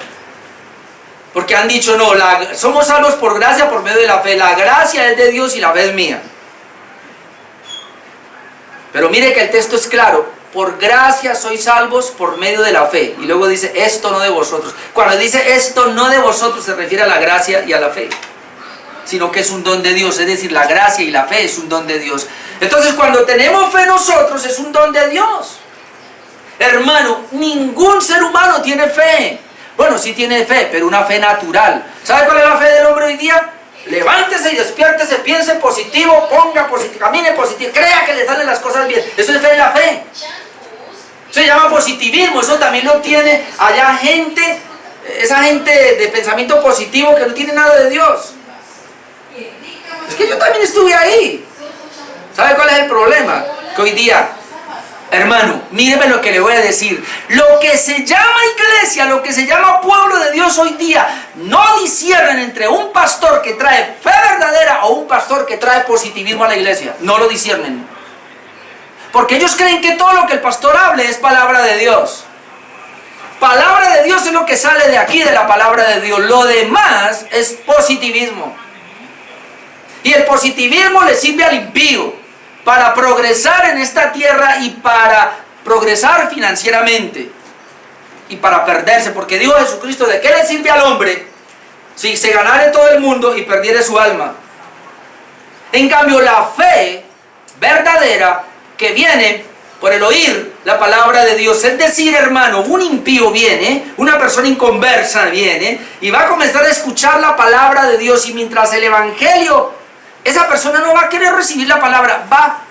Speaker 1: Porque han dicho, no, somos salvos por gracia, por medio de la fe. La gracia es de Dios y la fe es mía. Pero mire que el texto es claro. Por gracia sois salvos por medio de la fe. Y luego dice, esto no de vosotros. Cuando dice esto no de vosotros, se refiere a la gracia y a la fe. Sino que es un don de Dios. Es decir, la gracia y la fe es un don de Dios. Entonces, cuando tenemos fe nosotros, es un don de Dios. Hermano, ningún ser humano tiene fe. Bueno, sí tiene fe, pero una fe natural. ¿Sabe cuál es la fe del hombre hoy día? Levántese y despiértese, piense positivo, ponga positivo, camine positivo, crea que le salen las cosas bien. Eso es fe en la fe. Eso se llama positivismo. Eso también lo tiene allá gente, esa gente de pensamiento positivo que no tiene nada de Dios. Es que yo también estuve ahí. ¿Sabe cuál es el problema? Que hoy día, hermano, míreme lo que le voy a decir. Lo que se llama iglesia, lo que se llama pueblo de Dios hoy día, no disciernen entre un pastor que trae fe verdadera o un pastor que trae positivismo a la iglesia. No lo disciernen. Porque ellos creen que todo lo que el pastor hable es palabra de Dios. Palabra de Dios es lo que sale de aquí, de la palabra de Dios. Lo demás es positivismo. Y el positivismo le sirve al impío para progresar en esta tierra y para progresar financieramente y para perderse, porque dijo Jesucristo, ¿de qué le sirve al hombre si se ganare todo el mundo y perdiere su alma? En cambio, la fe verdadera que viene por el oír la palabra de Dios, es decir, hermano, un impío viene, una persona inconversa viene y va a comenzar a escuchar la palabra de Dios, y mientras el evangelio, esa persona no va a querer recibir la palabra,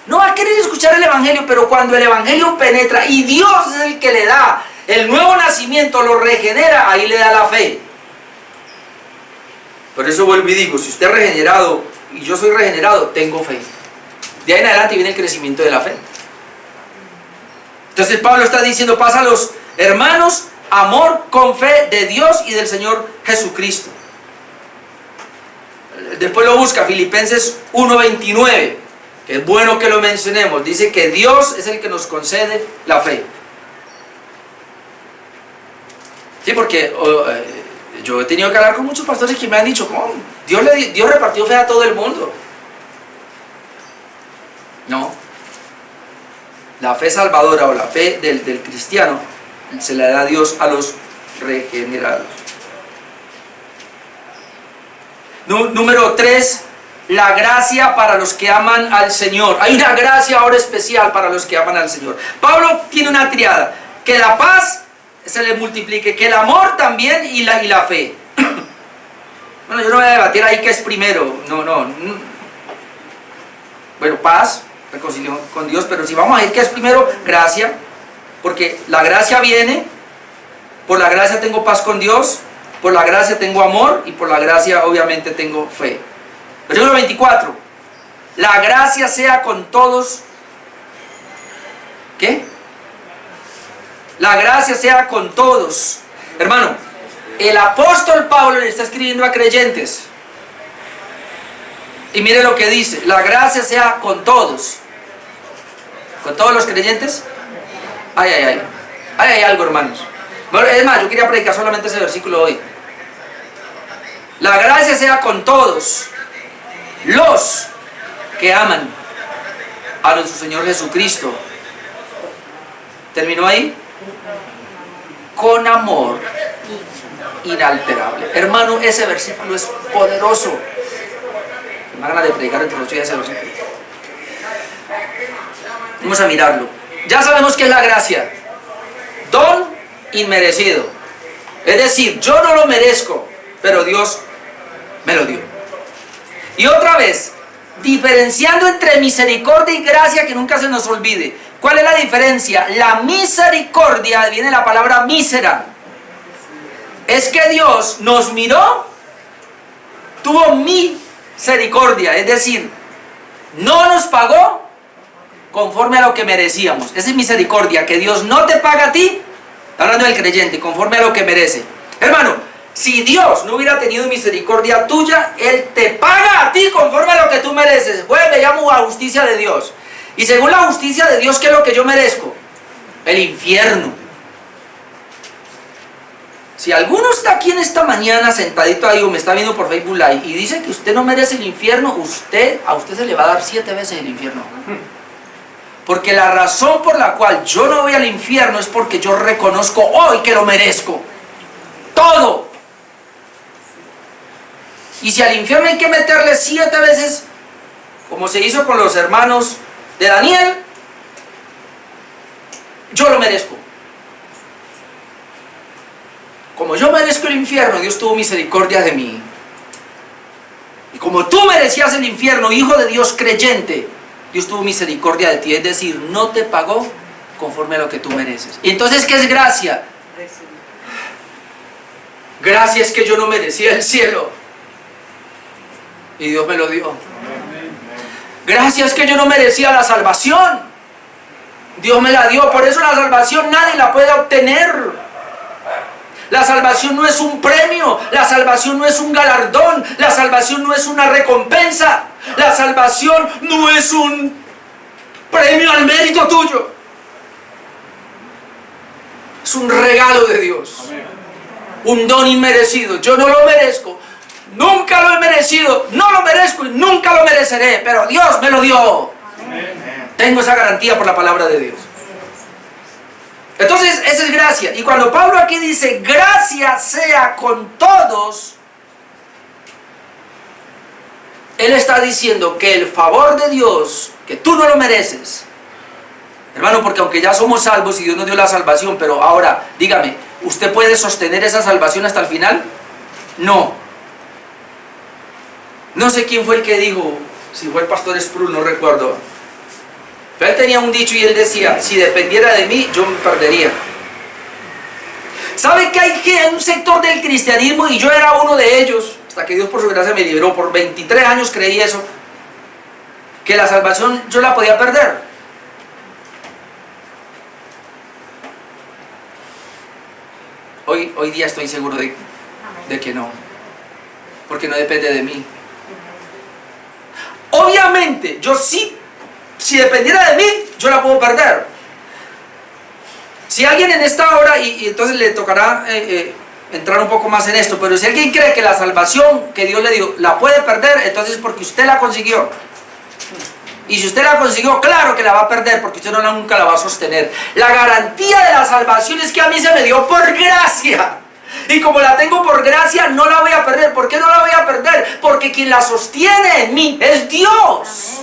Speaker 1: no va a querer escuchar el evangelio, pero cuando el evangelio penetra y Dios es el que le da el nuevo nacimiento, lo regenera, ahí le da la fe. Por eso vuelvo y digo, si usted es regenerado y yo soy regenerado, tengo fe. De ahí en adelante viene el crecimiento de la fe. Entonces Pablo está diciendo, pasa a los hermanos, amor con fe de Dios y del Señor Jesucristo. Después lo busca, Filipenses 1:29, que es bueno que lo mencionemos. Dice que Dios es el que nos concede la fe. Sí, porque yo he tenido que hablar con muchos pastores que me han dicho, ¿cómo? Dios repartió fe a todo el mundo. No. La fe salvadora o la fe del cristiano se la da Dios a los regenerados. Número 3, la gracia para los que aman al Señor. Hay una gracia ahora especial para los que aman al Señor. Pablo tiene una triada, que la paz se le multiplique, que el amor también y la fe. Bueno, yo no voy a debatir ahí qué es primero, no. Bueno, paz, reconciliación con Dios, pero si vamos a ir qué es primero, gracia, porque la gracia viene, por la gracia tengo paz con Dios, por la gracia tengo amor y por la gracia obviamente tengo fe. Versículo 24. La gracia sea con todos. ¿Qué? La gracia sea con todos. Hermano, el apóstol Pablo le está escribiendo a creyentes. Y mire lo que dice. La gracia sea con todos. ¿Con todos los creyentes? Hay algo, hermanos. Bueno, es más, yo quería predicar solamente ese versículo hoy. La gracia sea con todos los que aman a nuestro Señor Jesucristo. ¿Terminó ahí? Con amor inalterable. Hermano, ese versículo es poderoso. Me da ganas de predicar entre los días ese versículo. Vamos a mirarlo. Ya sabemos que es la gracia. Don inmerecido. Es decir, yo no lo merezco, pero Dios me lo dio. Y otra vez, diferenciando entre misericordia y gracia, que nunca se nos olvide. ¿Cuál es la diferencia? La misericordia, viene la palabra mísera. Es que Dios nos miró, tuvo misericordia, es decir, no nos pagó conforme a lo que merecíamos. Esa es misericordia, que Dios no te paga a ti, hablando del creyente, conforme a lo que merece. Hermano, si Dios no hubiera tenido misericordia tuya, Él te paga a ti conforme a lo que tú mereces. Pues me llamo a justicia de Dios. Y según la justicia de Dios, ¿qué es lo que yo merezco? El infierno. Si alguno está aquí en esta mañana sentadito ahí o me está viendo por Facebook Live y dice que usted no merece el infierno, a usted se le va a dar 7 veces el infierno. Porque la razón por la cual yo no voy al infierno es porque yo reconozco hoy que lo merezco. Todo. Y si al infierno hay que meterle 7 veces, como se hizo con los hermanos de Daniel, yo lo merezco. Como yo merezco el infierno, Dios tuvo misericordia de mí. Y como tú merecías el infierno, hijo de Dios creyente, Dios tuvo misericordia de ti, es decir, no te pagó conforme a lo que tú mereces. Y entonces, ¿qué es gracia? Gracia es que yo no merecía el cielo y Dios me lo dio. Gracia es que yo no merecía la salvación, Dios me la dio. Por eso la salvación nadie la puede obtener. La salvación no es un premio, la salvación no es un galardón, la salvación no es una recompensa, la salvación no es un premio al mérito tuyo. Es un regalo de Dios, un don inmerecido. Yo no lo merezco, nunca lo he merecido, no lo merezco y nunca lo mereceré, pero Dios me lo dio. Tengo esa garantía por la palabra de Dios. Entonces, esa es gracia. Y cuando Pablo aquí dice, gracia sea con todos, él está diciendo que el favor de Dios, que tú no lo mereces, hermano, porque aunque ya somos salvos y Dios nos dio la salvación, pero ahora, dígame, ¿usted puede sostener esa salvación hasta el final? No. No sé quién fue el que dijo, si fue el pastor Sproul, no recuerdo. Pero él tenía un dicho y él decía, si dependiera de mí, yo me perdería. ¿Sabe que hay un sector del cristianismo, y yo era uno de ellos, hasta que Dios por su gracia me liberó, por 23 años creí eso, que la salvación yo la podía perder? Hoy día estoy seguro de que no, porque no depende de mí. Obviamente, yo sí, si dependiera de mí, yo la puedo perder. Si alguien en esta hora, y entonces le tocará entrar un poco más en esto, pero si alguien cree que la salvación que Dios le dio la puede perder, entonces es porque usted la consiguió. Y si usted la consiguió, claro que la va a perder, porque usted nunca la va a sostener. La garantía de la salvación es que a mí se me dio por gracia. Y como la tengo por gracia, no la voy a perder. ¿Por qué no la voy a perder? Porque quien la sostiene en mí es Dios.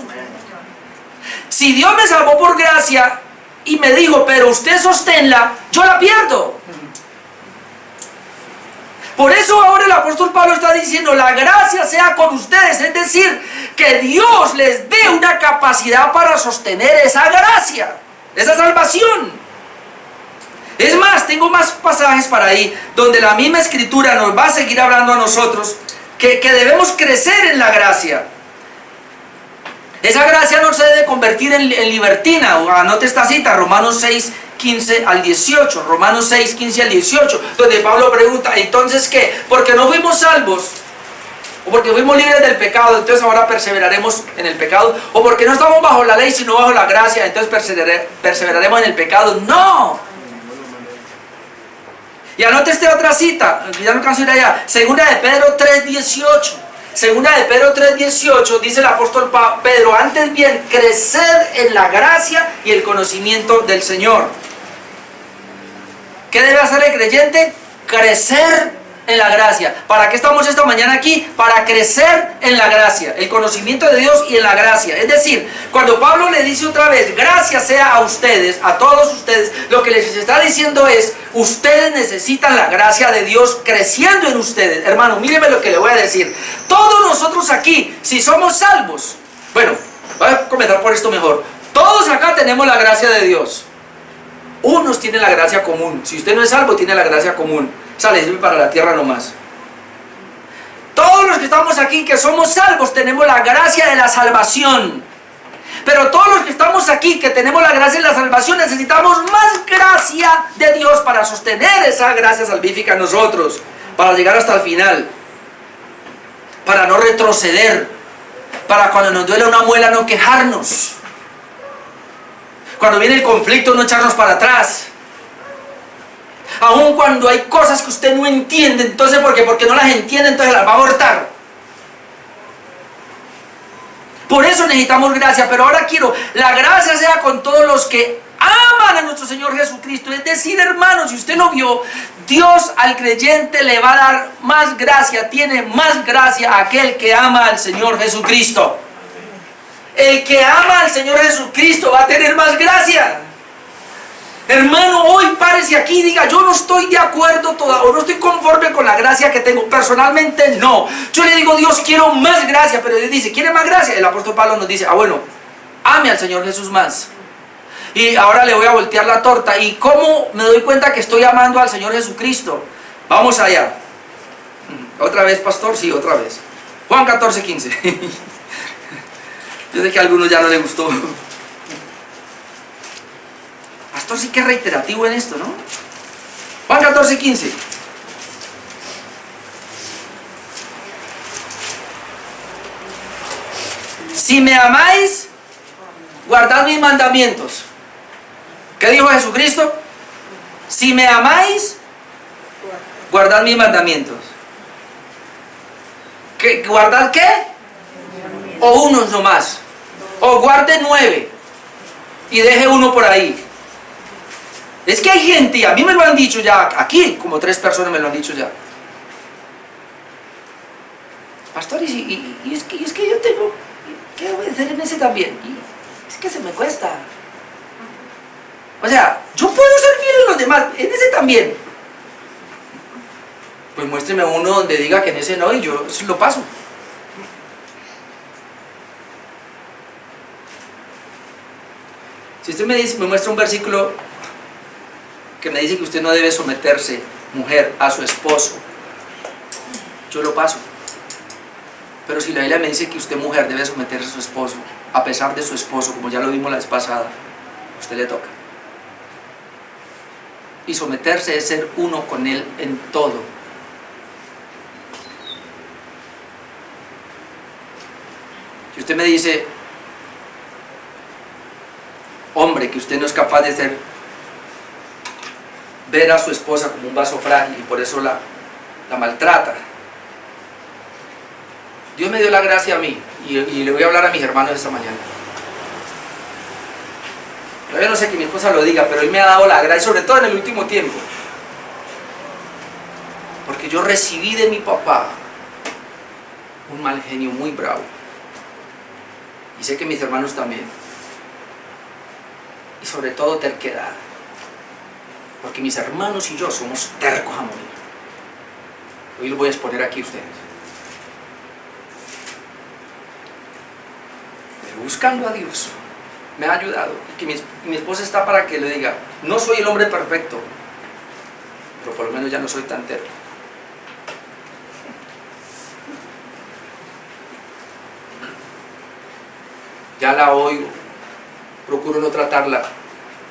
Speaker 1: Si Dios me salvó por gracia y me dijo, pero usted sosténla, yo la pierdo. Por eso ahora el apóstol Pablo está diciendo, la gracia sea con ustedes, es decir, que Dios les dé una capacidad para sostener esa gracia, esa salvación. Es más, tengo más pasajes para ahí, donde la misma escritura nos va a seguir hablando a nosotros, que debemos crecer en la gracia. Esa gracia no se debe convertir en libertina. Anote esta cita, Romanos 6, 15 al 18, Romanos 6, 15 al 18, donde Pablo pregunta, ¿entonces qué? ¿Porque no fuimos salvos? ¿O porque fuimos libres del pecado, entonces ahora perseveraremos en el pecado? ¿O porque no estamos bajo la ley, sino bajo la gracia, entonces perseveraremos en el pecado? ¡No! Y anote esta otra cita, ya no canso de ir allá, segunda de Pedro 3, 18. Segunda de Pedro 3:18 dice el apóstol Pedro, antes bien, crecer en la gracia y el conocimiento del Señor. ¿Qué debe hacer el creyente? Crecer en la gracia. ¿Para qué estamos esta mañana aquí? Para crecer en la gracia, el conocimiento de Dios y en la gracia. Es decir, cuando Pablo le dice otra vez, gracia sea a ustedes, a todos ustedes, lo que les está diciendo es, ustedes necesitan la gracia de Dios creciendo en ustedes. Hermano, míreme lo que le voy a decir. Todos nosotros aquí, si somos salvos, bueno, voy a comenzar por esto mejor. Todos acá tenemos la gracia de Dios. Unos tienen la gracia común. Si usted no es salvo, tiene la gracia común. Esa le sirve para la tierra nomás. Todos los que estamos aquí, que somos salvos, tenemos la gracia de la salvación. Pero todos los que estamos aquí, que tenemos la gracia de la salvación, necesitamos más gracia de Dios para sostener esa gracia salvífica en nosotros, para llegar hasta el final, para no retroceder, para cuando nos duele una muela no quejarnos, cuando viene el conflicto no echarnos para atrás, aun cuando hay cosas que usted no entiende. Entonces, ¿por qué? Porque no las entiende, entonces las va a abortar. Por eso necesitamos gracia. Pero ahora quiero, la gracia sea con todos los que aman a nuestro Señor Jesucristo. Es decir, hermanos, si usted lo vio, Dios al creyente le va a dar más gracia. Tiene más gracia a aquel que ama al Señor Jesucristo. El que ama al Señor Jesucristo va a tener más gracia. Hermano, hoy párese aquí y diga: yo no estoy de acuerdo o no estoy conforme con la gracia que tengo. Personalmente no. Yo le digo: Dios, quiero más gracia. Pero Dios dice: ¿quiere más gracia? El apóstol Pablo nos dice: bueno, ame al Señor Jesús más. Y ahora le voy a voltear la torta. ¿Y cómo me doy cuenta que estoy amando al Señor Jesucristo? Vamos allá. ¿Otra vez, pastor? Sí, otra vez. Juan 14:15. Yo sé que a algunos ya no les gustó. Pastor, sí que es reiterativo en esto, ¿no? Juan 14:15. Si me amáis, guardad mis mandamientos. ¿Qué dijo Jesucristo? Si me amáis, guardad mis mandamientos. ¿Guardad qué? O unos nomás. O guarde 9 y deje uno por ahí. Es que hay gente, y a mí me lo han dicho ya, aquí como 3 personas me lo han dicho ya. Pastor, y es que yo tengo que obedecer en ese también. Y es que se me cuesta. O sea, yo puedo ser fiel en los demás, en ese también. Pues muéstreme uno donde diga que en ese no y yo lo paso. Si usted me muestra un versículo que me dice que usted no debe someterse, mujer, a su esposo, yo lo paso. Pero si la Biblia me dice que usted, mujer, debe someterse a su esposo, a pesar de su esposo, como ya lo vimos la vez pasada, a usted le toca. Y someterse es ser uno con él en todo. Si usted me dice, hombre, que usted no es capaz de ver a su esposa como un vaso frágil y por eso la maltrata. Dios me dio la gracia a mí y le voy a hablar a mis hermanos esta mañana. Yo no sé que mi esposa lo diga, pero Él me ha dado la gracia, sobre todo en el último tiempo, porque yo recibí de mi papá un mal genio muy bravo y sé que mis hermanos también, y sobre todo terquedad, porque mis hermanos y yo somos tercos a morir. Hoy los voy a exponer aquí a ustedes. Pero buscando a Dios me ha ayudado, y que mi esposa está para que le diga: no soy el hombre perfecto, pero por lo menos ya no soy tan terco. Ya la oigo, procuro no tratarla,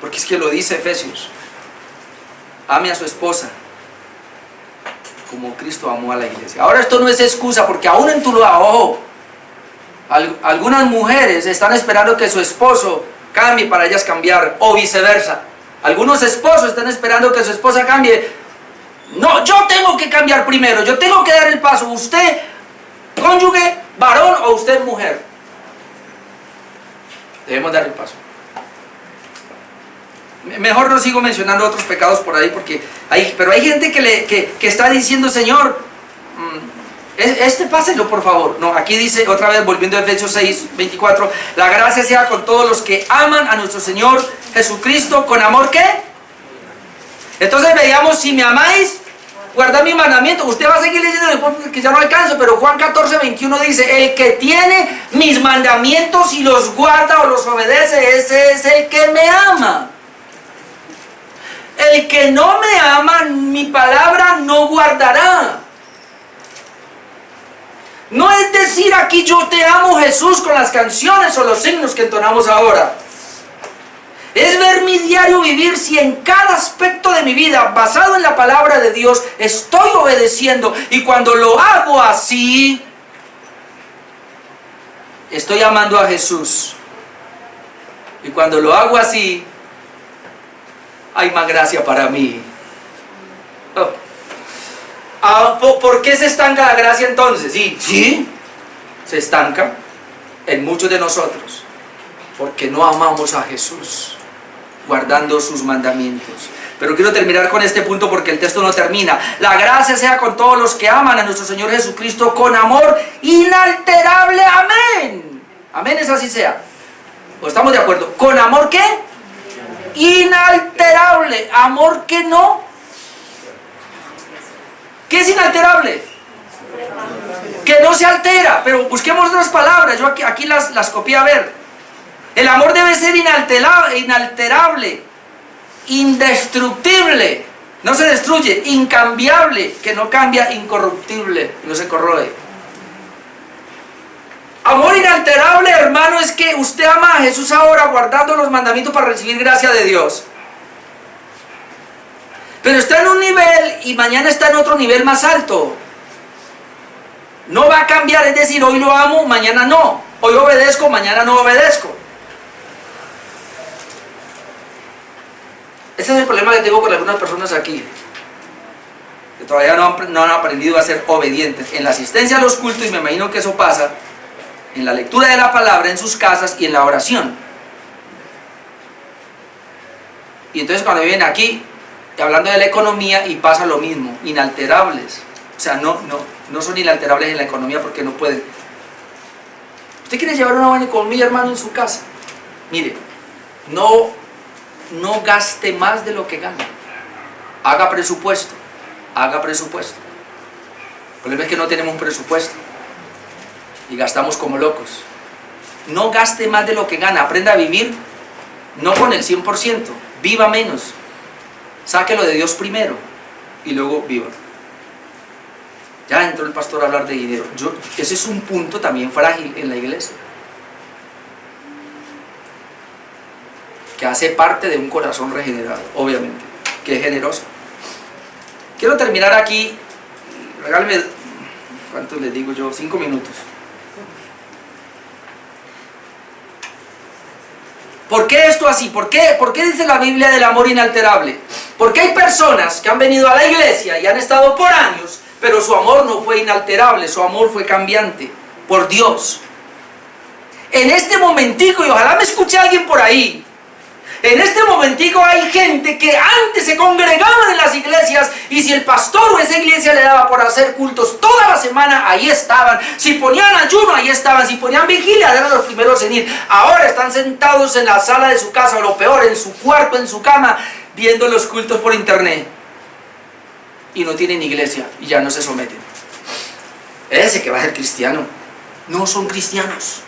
Speaker 1: porque es que lo dice Efesios: ame a su esposa como Cristo amó a la iglesia. Ahora, esto no es excusa, porque aún en tu ojo, algunas mujeres están esperando que su esposo cambie para ellas cambiar, o viceversa. Algunos esposos están esperando que su esposa cambie. No, yo tengo que cambiar primero, yo tengo que dar el paso. Usted, cónyuge, varón, o usted, mujer, debemos dar el paso. Mejor no sigo mencionando otros pecados por ahí, porque pero hay gente que está diciendo: Señor, páselo por favor. No, aquí dice otra vez, volviendo a Efesios 6:24, la gracia sea con todos los que aman a nuestro Señor Jesucristo con amor. ¿Qué? Entonces veíamos: si me amáis, guardar mi mandamiento. Usted va a seguir leyendo después porque ya no alcanzo, pero Juan 14:21 dice, el que tiene mis mandamientos y los guarda o los obedece, ese es el que me ama. El que no me ama, mi palabra no guardará. No es decir aquí yo te amo Jesús con las canciones o los signos que entonamos ahora. Es ver mi diario vivir si en cada aspecto de mi vida, basado en la palabra de Dios, estoy obedeciendo. Y cuando lo hago así, estoy amando a Jesús. Y cuando lo hago así, hay más gracia para mí. ¿Por qué se estanca la gracia entonces? Sí, se estanca en muchos de nosotros. Porque no amamos a Jesús, guardando sus mandamientos. Pero quiero terminar con este punto porque el texto no termina. La gracia sea con todos los que aman a nuestro Señor Jesucristo con amor inalterable. Amén. Amén, es así sea. ¿O estamos de acuerdo? ¿Con amor qué? Inalterable. ¿Amor que no? ¿Qué es inalterable? Que no se altera. Pero busquemos otras palabras. Yo aquí las copié a ver. El amor debe ser inalterable, indestructible, no se destruye, incambiable, que no cambia, incorruptible, no se corroe. Amor inalterable, hermano, es que usted ama a Jesús ahora guardando los mandamientos para recibir gracia de Dios. Pero está en un nivel y mañana está en otro nivel más alto. No va a cambiar, es decir, hoy lo amo, mañana no. Hoy obedezco, mañana no obedezco. Ese es el problema que tengo con algunas personas aquí, que todavía no han aprendido a ser obedientes. En la asistencia a los cultos, y me imagino que eso pasa, en la lectura de la palabra en sus casas y en la oración. Y entonces cuando vienen aquí, hablando de la economía, y pasa lo mismo, inalterables. O sea, no son inalterables en la economía porque no pueden. ¿Usted quiere llevar una buena economía, hermano, en su casa? Mire, no gaste más de lo que gana. Haga presupuesto. Haga presupuesto. El problema es que no tenemos un presupuesto y gastamos como locos. No gaste más de lo que gana. Aprenda a vivir no con el 100%. Viva menos. Sáquelo de Dios primero y luego viva. Ya entró el pastor a hablar de dinero. Ese es un punto también frágil en la iglesia, que hace parte de un corazón regenerado, obviamente, que es generoso. Quiero terminar aquí. Regáleme, ¿cuántos les digo yo? 5 minutos. ¿Por qué esto así? ¿Por qué dice la Biblia del amor inalterable? Porque hay personas que han venido a la iglesia y han estado por años, pero su amor no fue inalterable, su amor fue cambiante por Dios. En este momentico, y ojalá me escuche alguien por ahí, en este momentico hay gente que antes se congregaban en las iglesias y si el pastor o esa iglesia le daba por hacer cultos toda la semana, ahí estaban. Si ponían ayuno, ahí estaban. Si ponían vigilia, eran los primeros en ir. Ahora están sentados en la sala de su casa, o lo peor, en su cuarto, en su cama, viendo los cultos por internet. Y no tienen iglesia y ya no se someten. Ese que va a ser cristiano. No son cristianos.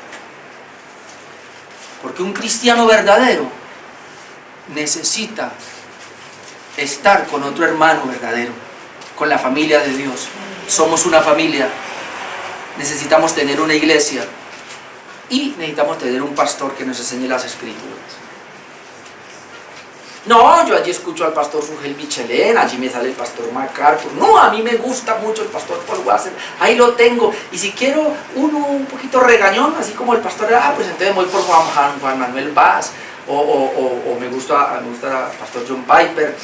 Speaker 1: Porque un cristiano verdadero necesita estar con otro hermano verdadero, con la familia de Dios. Somos una familia. Necesitamos tener una iglesia y necesitamos tener un pastor que nos enseñe las escrituras. No, yo allí escucho al pastor Sugel Michelén, allí me sale el pastor MacArthur. No, a mí me gusta mucho el pastor Paul Wasser, ahí lo tengo. Y si quiero uno un poquito regañón, así como el pastor, pues entonces voy por Juan Manuel Vaz, o me gusta el pastor John Piper.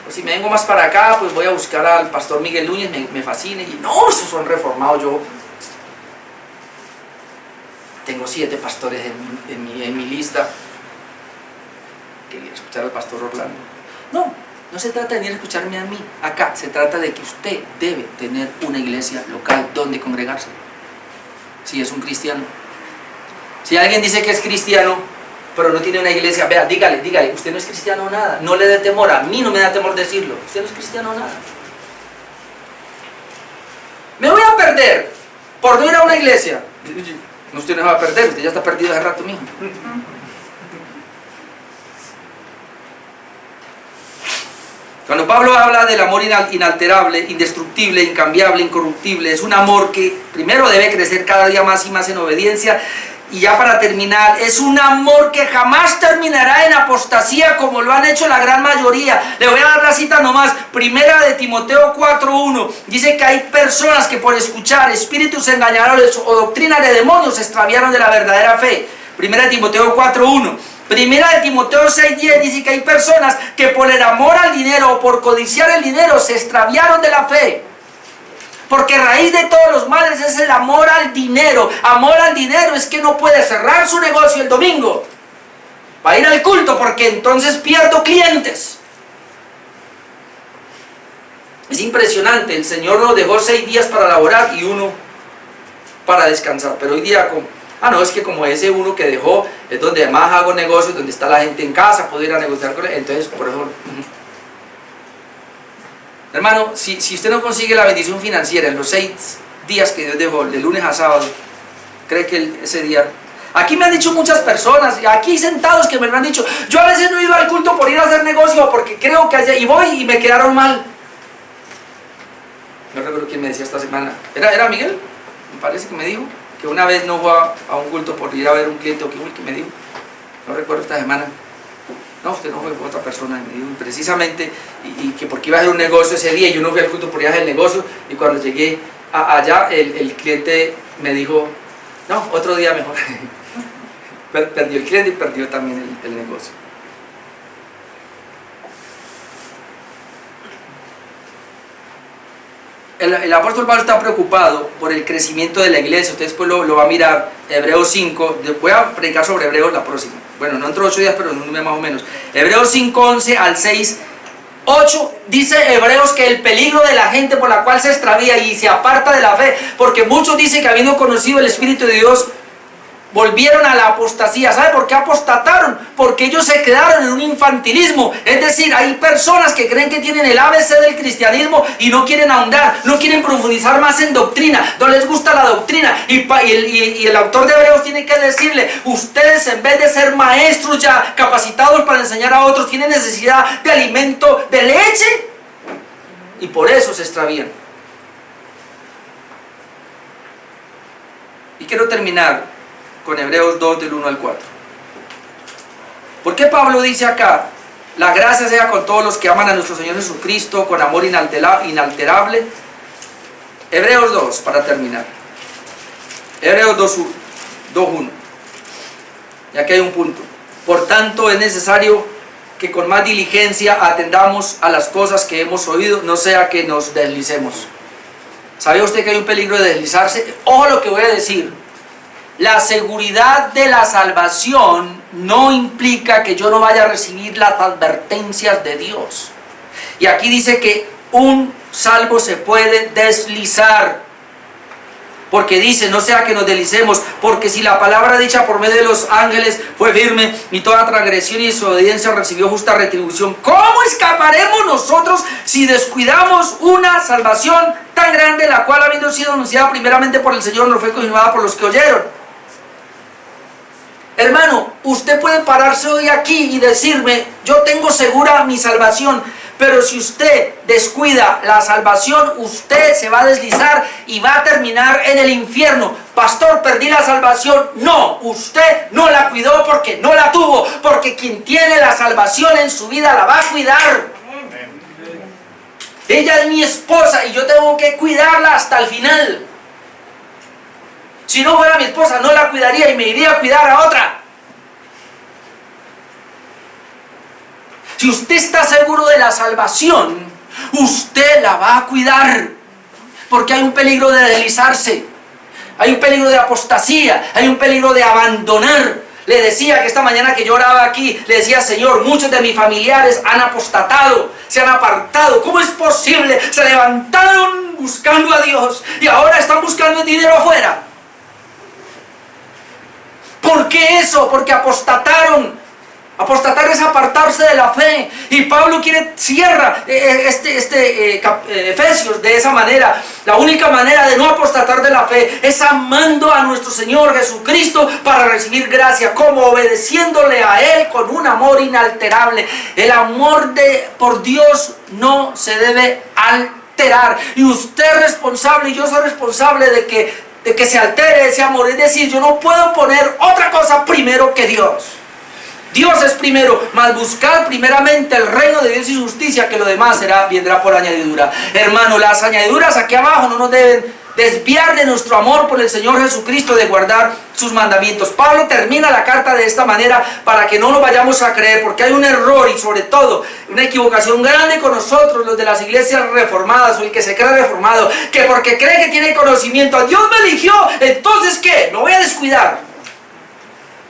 Speaker 1: O si me vengo más para acá, pues voy a buscar al pastor Miguel Núñez, me fascina. Y no, esos son reformados. Yo tengo 7 pastores en mi lista. Quería escuchar al pastor Orlando. No se trata de venir a escucharme a mí acá, se trata de que usted debe tener una iglesia local donde congregarse, si es un cristiano. Si alguien dice que es cristiano pero no tiene una iglesia, vea, dígale, usted no es cristiano o nada. No le dé temor, a mí no me da temor decirlo, usted no es cristiano o nada. perder por no ir a una iglesia. No, usted no va a perder, usted ya está perdido hace rato, mijo. Cuando Pablo habla del amor inalterable, indestructible, incambiable, incorruptible, es un amor que primero debe crecer cada día más y más en obediencia. Y ya para terminar, es un amor que jamás terminará en apostasía como lo han hecho la gran mayoría. Le voy a dar la cita nomás. Primera de Timoteo 4:1. Dice que hay personas que por escuchar espíritus engañadores o doctrinas de demonios se extraviaron de la verdadera fe. Primera de Timoteo 4:1. Primera de Timoteo 6:10 dice que hay personas que por el amor al dinero o por codiciar el dinero se extraviaron de la fe. Porque raíz de todos los males es el amor al dinero. Amor al dinero es que no puede cerrar su negocio el domingo para ir al culto, porque entonces pierdo clientes. Es impresionante, el Señor nos dejó 6 días para laborar y 1 para descansar. Pero hoy día, no, es que como ese 1 que dejó es donde más hago negocios, donde está la gente en casa, puedo ir a negociar con él. Entonces, por eso... Hermano, si usted no consigue la bendición financiera en los 6 días que Dios dejó, de lunes a sábado, cree que ese día... Aquí me han dicho muchas personas, aquí sentados que me lo han dicho, yo a veces no he ido al culto por ir a hacer negocio, porque creo que allá, y voy y me quedaron mal. No recuerdo quién me decía esta semana, ¿era Miguel? Me parece que me dijo, que una vez no fue a un culto por ir a ver un cliente, o que me dijo, no recuerdo esta semana. No, usted no fue, otra persona, me dijo precisamente, y que porque iba a hacer un negocio ese día, y yo no fui al culto por ir a hacer el negocio, y cuando llegué allá, el cliente me dijo, no, otro día mejor. Perdió el cliente y perdió también el negocio. El apóstol Pablo está preocupado por el crecimiento de la iglesia. Usted después lo va a mirar, Hebreos 5, voy a predicar sobre Hebreos la próxima. Bueno, no entre 8 días, pero en un mes más o menos. Hebreos 5, 11 al 6, 8, dice Hebreos que el peligro de la gente por la cual se extravía y se aparta de la fe, porque muchos dicen que habiendo conocido el Espíritu de Dios, volvieron a la apostasía. ¿Sabe por qué apostataron? Porque ellos se quedaron en un infantilismo. Es decir, hay personas que creen que tienen el ABC del cristianismo y no quieren ahondar, no quieren profundizar más en doctrina, no les gusta la doctrina. Y el autor de Hebreos tiene que decirle, ustedes en vez de ser maestros ya capacitados para enseñar a otros, tienen necesidad de alimento, de leche, y por eso se extravían. Y quiero terminar con Hebreos 2 del 1 al 4. ¿Por qué Pablo dice acá, la gracia sea con todos los que aman a nuestro Señor Jesucristo con amor inalterable? Hebreos 2, para terminar. Hebreos 2:1. Y aquí hay un punto. Por tanto es necesario que con más diligencia atendamos a las cosas que hemos oído, no sea que nos deslicemos. ¿Sabía usted que hay un peligro de deslizarse? Ojo lo que voy a decir. La seguridad de la salvación no implica que yo no vaya a recibir las advertencias de Dios. Y aquí dice que un salvo se puede deslizar. Porque dice, no sea que nos deslicemos, porque si la palabra dicha por medio de los ángeles fue firme y toda transgresión y desobediencia recibió justa retribución, ¿cómo escaparemos nosotros si descuidamos una salvación tan grande, la cual habiendo sido anunciada primeramente por el Señor, no fue confirmada por los que oyeron? Hermano, usted puede pararse hoy aquí y decirme, yo tengo segura mi salvación, pero si usted descuida la salvación, usted se va a deslizar y va a terminar en el infierno. Pastor, perdí la salvación. No, usted no la cuidó porque no la tuvo, porque quien tiene la salvación en su vida la va a cuidar. Ella es mi esposa y yo tengo que cuidarla hasta el final. Si no fuera mi esposa, no la cuidaría y me iría a cuidar a otra. Si usted está seguro de la salvación, usted la va a cuidar. Porque hay un peligro de deslizarse. Hay un peligro de apostasía. Hay un peligro de abandonar. Le decía que esta mañana que yo oraba aquí, le decía, Señor, muchos de mis familiares han apostatado, se han apartado. ¿Cómo es posible? Se levantaron buscando a Dios y ahora están buscando el dinero afuera. ¿Por qué eso? Porque apostataron. Apostatar es apartarse de la fe. Y Pablo cierra Efesios de esa manera. La única manera de no apostatar de la fe es amando a nuestro Señor Jesucristo para recibir gracia, como obedeciéndole a Él con un amor inalterable. El amor por Dios no se debe alterar. Y usted es responsable y yo soy responsable de que se altere ese amor. Es decir, yo no puedo poner otra cosa primero que Dios. Dios es primero, mas buscar primeramente el reino de Dios y su justicia, que lo demás vendrá por añadidura. Hermano, las añadiduras aquí abajo no nos deben desviar de nuestro amor por el Señor Jesucristo, de guardar sus mandamientos. Pablo termina la carta de esta manera para que no lo vayamos a creer, porque hay un error y sobre todo una equivocación grande con nosotros, los de las iglesias reformadas o el que se cree reformado, que porque cree que tiene conocimiento, Dios me eligió, entonces ¿qué? ¿Me voy a descuidar?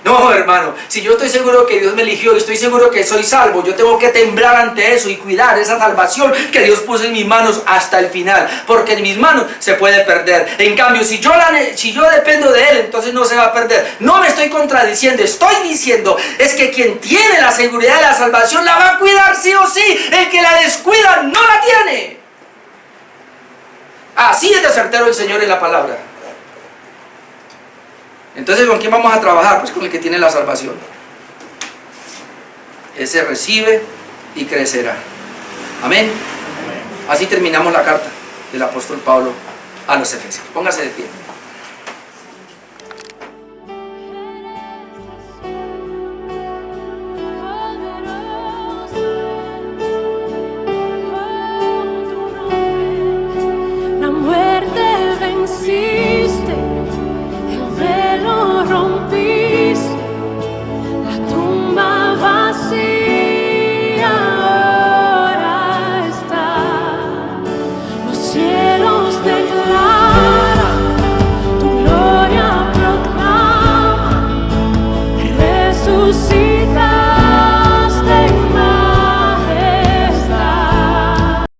Speaker 1: No, hermano, si yo estoy seguro que Dios me eligió y estoy seguro que soy salvo, yo tengo que temblar ante eso y cuidar esa salvación que Dios puso en mis manos hasta el final, porque en mis manos se puede perder. En cambio, si yo dependo de Él, entonces no se va a perder. No me estoy contradiciendo, estoy diciendo es que quien tiene la seguridad de la salvación la va a cuidar sí o sí. El que la descuida no la tiene. Así es de certero el Señor en la palabra. Entonces, ¿con quién vamos a trabajar? Pues con el que tiene la salvación. Ese recibe y crecerá. Amén. Así terminamos la carta del apóstol Pablo a los Efesios. Póngase de pie.